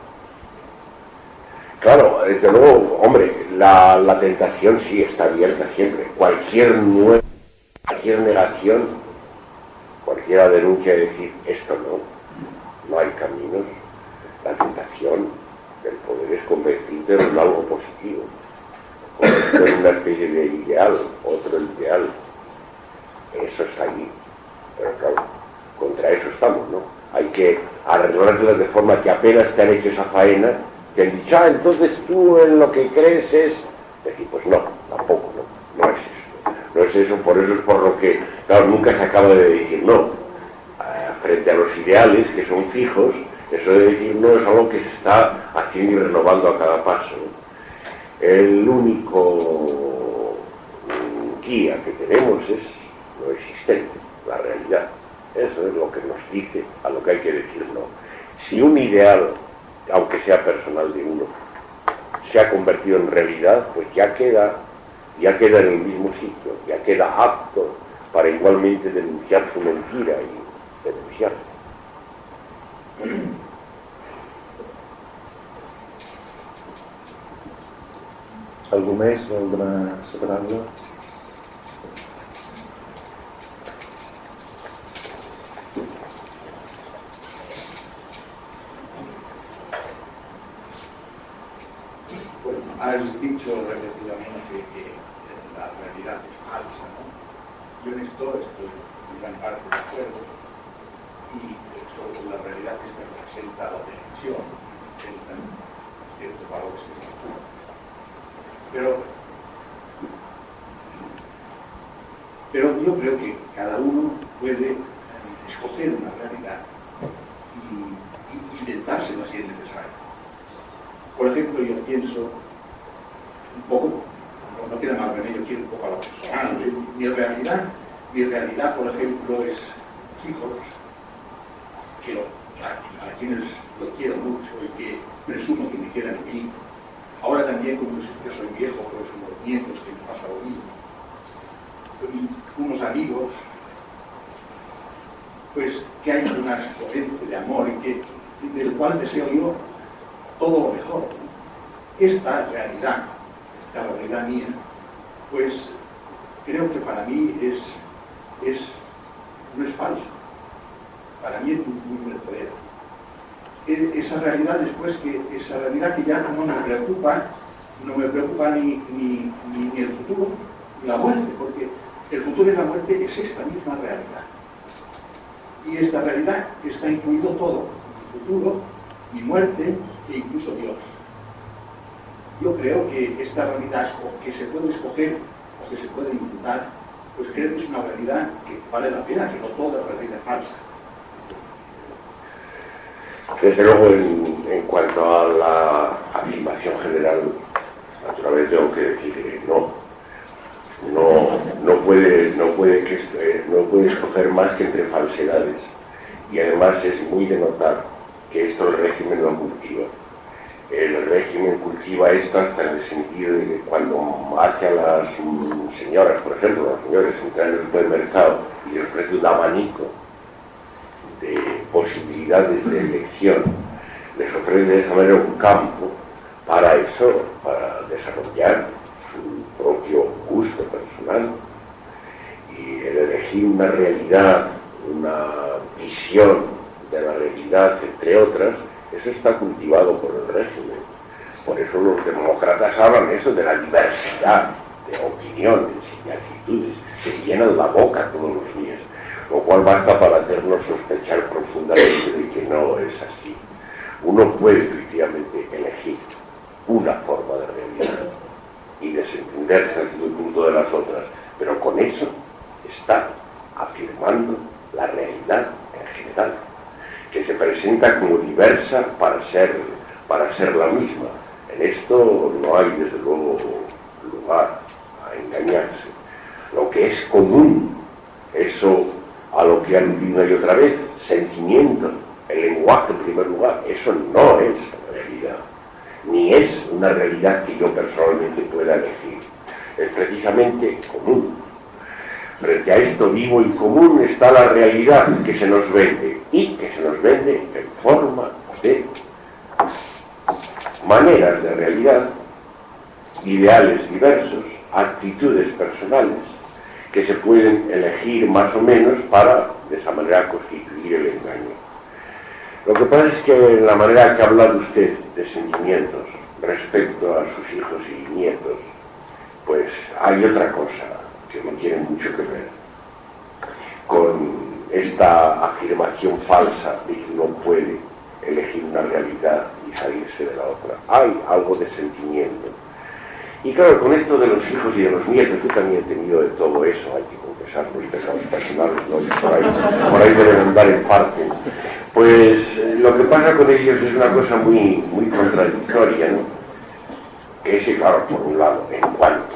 Claro, desde luego, hombre, la tentación sí está abierta siempre. Cualquier negación, cualquiera denuncia de decir esto no hay caminos. La tentación del poder es convertirte en algo positivo, convertirte en una especie de ideal, otro ideal. Eso está allí, pero claro, contra eso estamos, ¿no? Hay que arreglarlas de forma que apenas te han hecho esa faena, te han dicho, entonces tú en lo que crees es decir, pues no, tampoco, no es eso. No es eso, por eso es por lo que, claro, nunca se acaba de decir no. Frente a los ideales que son fijos, eso de decir no es algo que se está haciendo y renovando a cada paso. El único guía que tenemos es lo existente, la realidad. Eso es lo que nos dice a lo que hay que decir no. Si un ideal, aunque sea personal de uno, se ha convertido en realidad, pues ya queda en el mismo sitio, ya queda apto para igualmente denunciar su mentira y denunciarla. Algú més voldrà separar-lo? Bueno, has dicho repetidamente que la realidad es falsa, ¿no? Yo en esto estoy en gran parte de acuerdo, y sobre todo la realidad que representa la televisión, representa ciertos valores que se ocupan. Pero yo creo que cada uno puede escoger una realidad y inventársela si es necesario. Por ejemplo, yo pienso un poco, no queda más remedio, quiero un poco a lo personal. Mi realidad, por ejemplo, es hijos, a quienes lo quiero mucho y que presumo que me quieran a mí. Ahora también, como yo soy viejo, pues unos nietos que me pasa lo mismo. Y unos amigos, pues que hay una corriente de amor y del cual deseo yo todo lo mejor. Esta realidad mía, pues creo que para mí no es falso. Para mí es muy verdadera. Esa realidad esa realidad que ya no me preocupa ni el futuro ni la muerte, porque el futuro y la muerte es esta misma realidad. Y esta realidad está incluido todo, mi futuro, mi muerte e incluso Dios. Yo creo que esta realidad que se puede escoger o que se puede imputar, pues creo que es una realidad que vale la pena, que no toda realidad es falsa. Desde luego, en cuanto a la afirmación general, naturalmente tengo que decir que no puede escoger más que entre falsedades, y además es muy de notar que esto el régimen lo cultiva. El régimen cultiva esto hasta en el sentido de que cuando hace a las señoras, por ejemplo, las señoras entran en el supermercado y les ofrece un abanico de posibilidades de elección, les ofrece de esa manera un campo para eso, para desarrollar su propio gusto personal, y el elegir una realidad, una visión de la realidad, entre otras, eso está cultivado por el régimen. Por eso los demócratas hablan eso de la diversidad de opiniones y de actitudes, se llenan la boca todos los días, lo cual basta para hacernos sospechar profundamente de que no es así. Uno puede efectivamente elegir una forma de realidad, y desentenderse hasta un punto de las otras, pero con eso está afirmando la realidad en general, que se presenta como diversa para ser la misma. En esto no hay desde luego lugar a engañarse. Lo que es común, eso a lo que han aludido y otra vez, sentimientos, el lenguaje en primer lugar, eso no es realidad, ni es una realidad que yo personalmente pueda elegir, es precisamente común. Frente a esto vivo y común está la realidad que se nos vende, y que se nos vende en forma de maneras de realidad, ideales diversos, actitudes personales, que se pueden elegir más o menos para, de esa manera, constituir el engaño. Lo que pasa es que en la manera que ha hablado usted de sentimientos respecto a sus hijos y nietos, pues hay otra cosa que no tiene mucho que ver con esta afirmación falsa de que uno puede elegir una realidad y salirse de la otra. Hay algo de sentimiento. Y claro, con esto de los hijos y de los nietos, yo también he tenido de todo eso, hay que confesar los pecados personales, ¿no? Y por ahí deben andar en parte. Pues lo que pasa con ellos es una cosa muy, muy contradictoria, ¿no? Que es que, claro, por un lado, en cuanto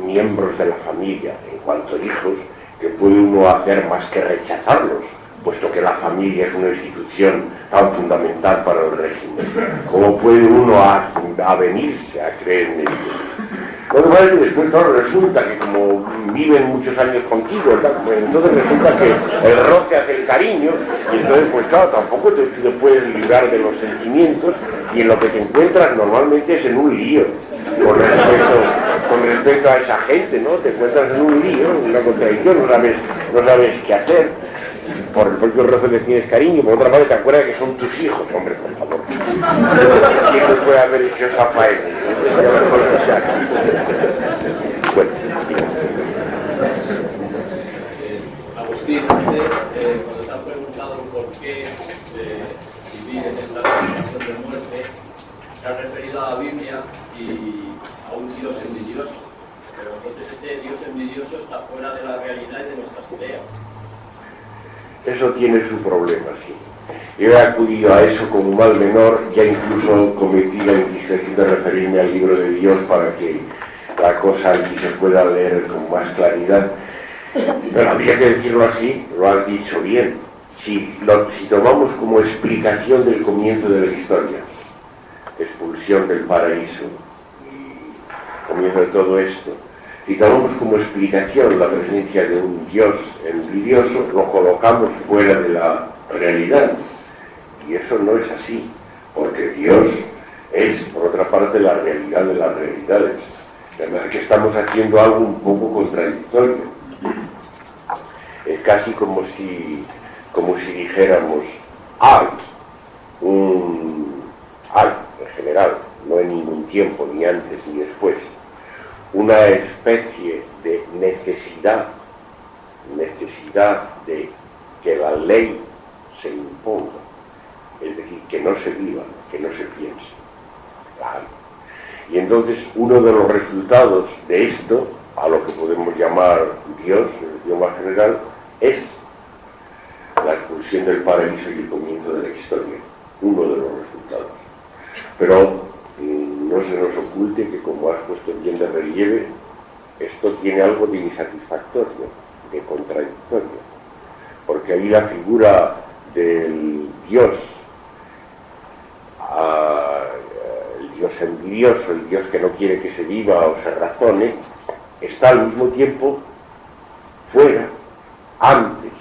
miembros de la familia, en cuanto hijos, que puede uno hacer más que rechazarlos, puesto que la familia es una institución tan fundamental para el régimen. ¿Cómo puede uno avenirse a creer en ello? Lo que pasa es que después, claro, resulta que como viven muchos años contigo, pues entonces resulta que el roce hace el cariño, y entonces, pues claro, tampoco te puedes librar de los sentimientos, y en lo que te encuentras normalmente es en un lío, con respecto a esa gente, ¿no? Te encuentras en un lío, en una contradicción, no sabes qué hacer. Por el propio roce que tienes cariño, por otra parte te acuerdas que son tus hijos, hombre, por favor. ¿Quién no puede haber hecho esa faena? Bueno, Agustín, antes, cuando te han preguntado por qué vivir en esta situación de muerte, se ha referido a la Biblia y a un Dios envidioso. Pero entonces este Dios envidioso está fuera de la realidad y de nuestras ideas. Eso tiene su problema, sí. Yo he acudido a eso como mal menor, ya incluso cometí la indiscreción de referirme al libro de Dios para que la cosa aquí se pueda leer con más claridad. Pero habría que decirlo así, lo has dicho bien. Si tomamos como explicación del comienzo de la historia, expulsión del paraíso y comienzo de todo esto, si tomamos como explicación la presencia de un Dios envidioso, lo colocamos fuera de la realidad. Y eso no es así, porque Dios es, por otra parte, la realidad de las realidades. De manera que estamos haciendo algo un poco contradictorio. Es casi como si dijéramos, hay, en general, no en ningún tiempo, ni antes ni después, una especie de necesidad de que la ley se imponga, es decir, que no se viva, que no se piense. Y entonces uno de los resultados de esto, a lo que podemos llamar Dios, en el idioma general, es la expulsión del paraíso y el comienzo de la historia, uno de los resultados. Pero no se nos oculte que, como has puesto bien de relieve, esto tiene algo de insatisfactorio, de contradictorio, porque ahí la figura del Dios, el Dios envidioso, el Dios que no quiere que se viva o se razone, está al mismo tiempo fuera, antes,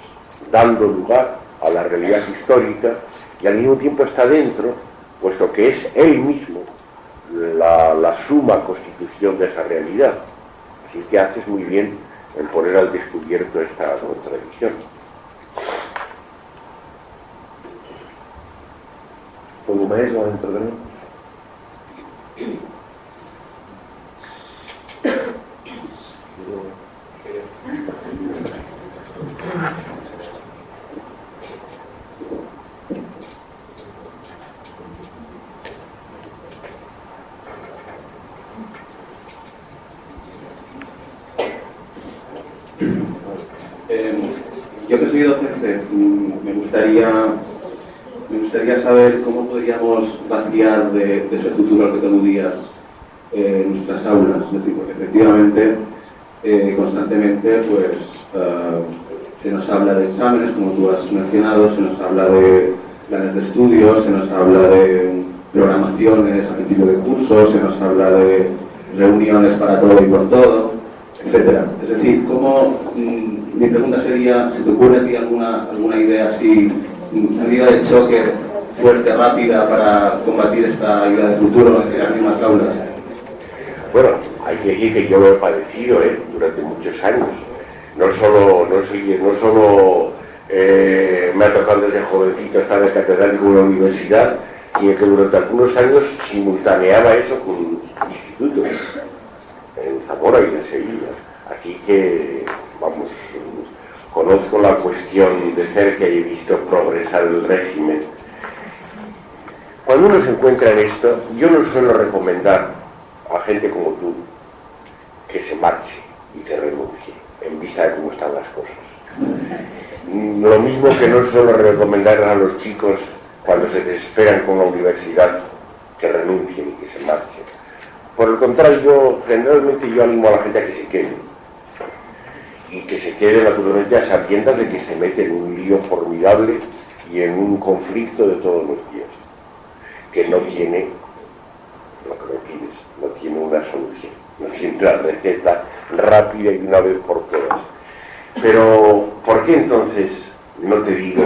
dando lugar a la realidad histórica, y al mismo tiempo está dentro, puesto que es él mismo la suma constitución de esa realidad. Así que haces muy bien en poner al descubierto esta contradicción. ¿Algo más va a intervenir? Yo que soy docente, me gustaría saber cómo podríamos vaciar de ese futuro al que te aludías nuestras aulas. Es decir, porque efectivamente, constantemente, pues se nos habla de exámenes, como tú has mencionado, se nos habla de planes de estudio, se nos habla de programaciones a principio de curso, se nos habla de reuniones para todo y por todo, etcétera. Es decir, ¿cómo, mi pregunta sería, ¿se te ocurre a ti alguna idea así, medida de choque fuerte, rápida, para combatir esta idea de futuro en las mismas aulas? Bueno, hay que decir que yo lo he padecido durante muchos años. No solo me ha tocado desde jovencito estar de catedrático en la universidad, sino que durante algunos años simultaneaba eso con institutos en Zamora y en Sevilla. Así que, vamos, conozco la cuestión de cerca y he visto progresar el régimen. Cuando uno se encuentra en esto, yo no suelo recomendar a gente como tú que se marche y se renuncie en vista de cómo están las cosas. Lo mismo que no suelo recomendar a los chicos cuando se desesperan con la universidad que renuncien y que se marchen. Por el contrario, generalmente yo animo a la gente a que se quede. Y que se quede naturalmente a sabiendas de que se mete en un lío formidable y en un conflicto de todos los días, que no tiene lo que me pides, no tiene una solución, no tiene una receta rápida y una vez por todas. Pero, ¿por qué entonces no te digo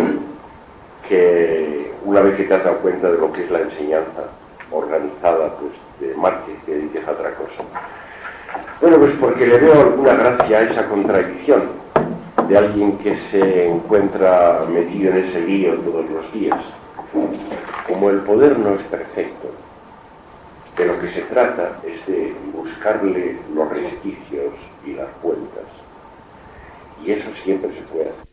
que una vez que te has dado cuenta de lo que es la enseñanza organizada, pues de marcha y te dediques a otra cosa? Bueno, pues porque le veo alguna gracia a esa contradicción de alguien que se encuentra metido en ese lío todos los días. Como el poder no es perfecto, de lo que se trata es de buscarle los resquicios y las vueltas. Y eso siempre se puede hacer.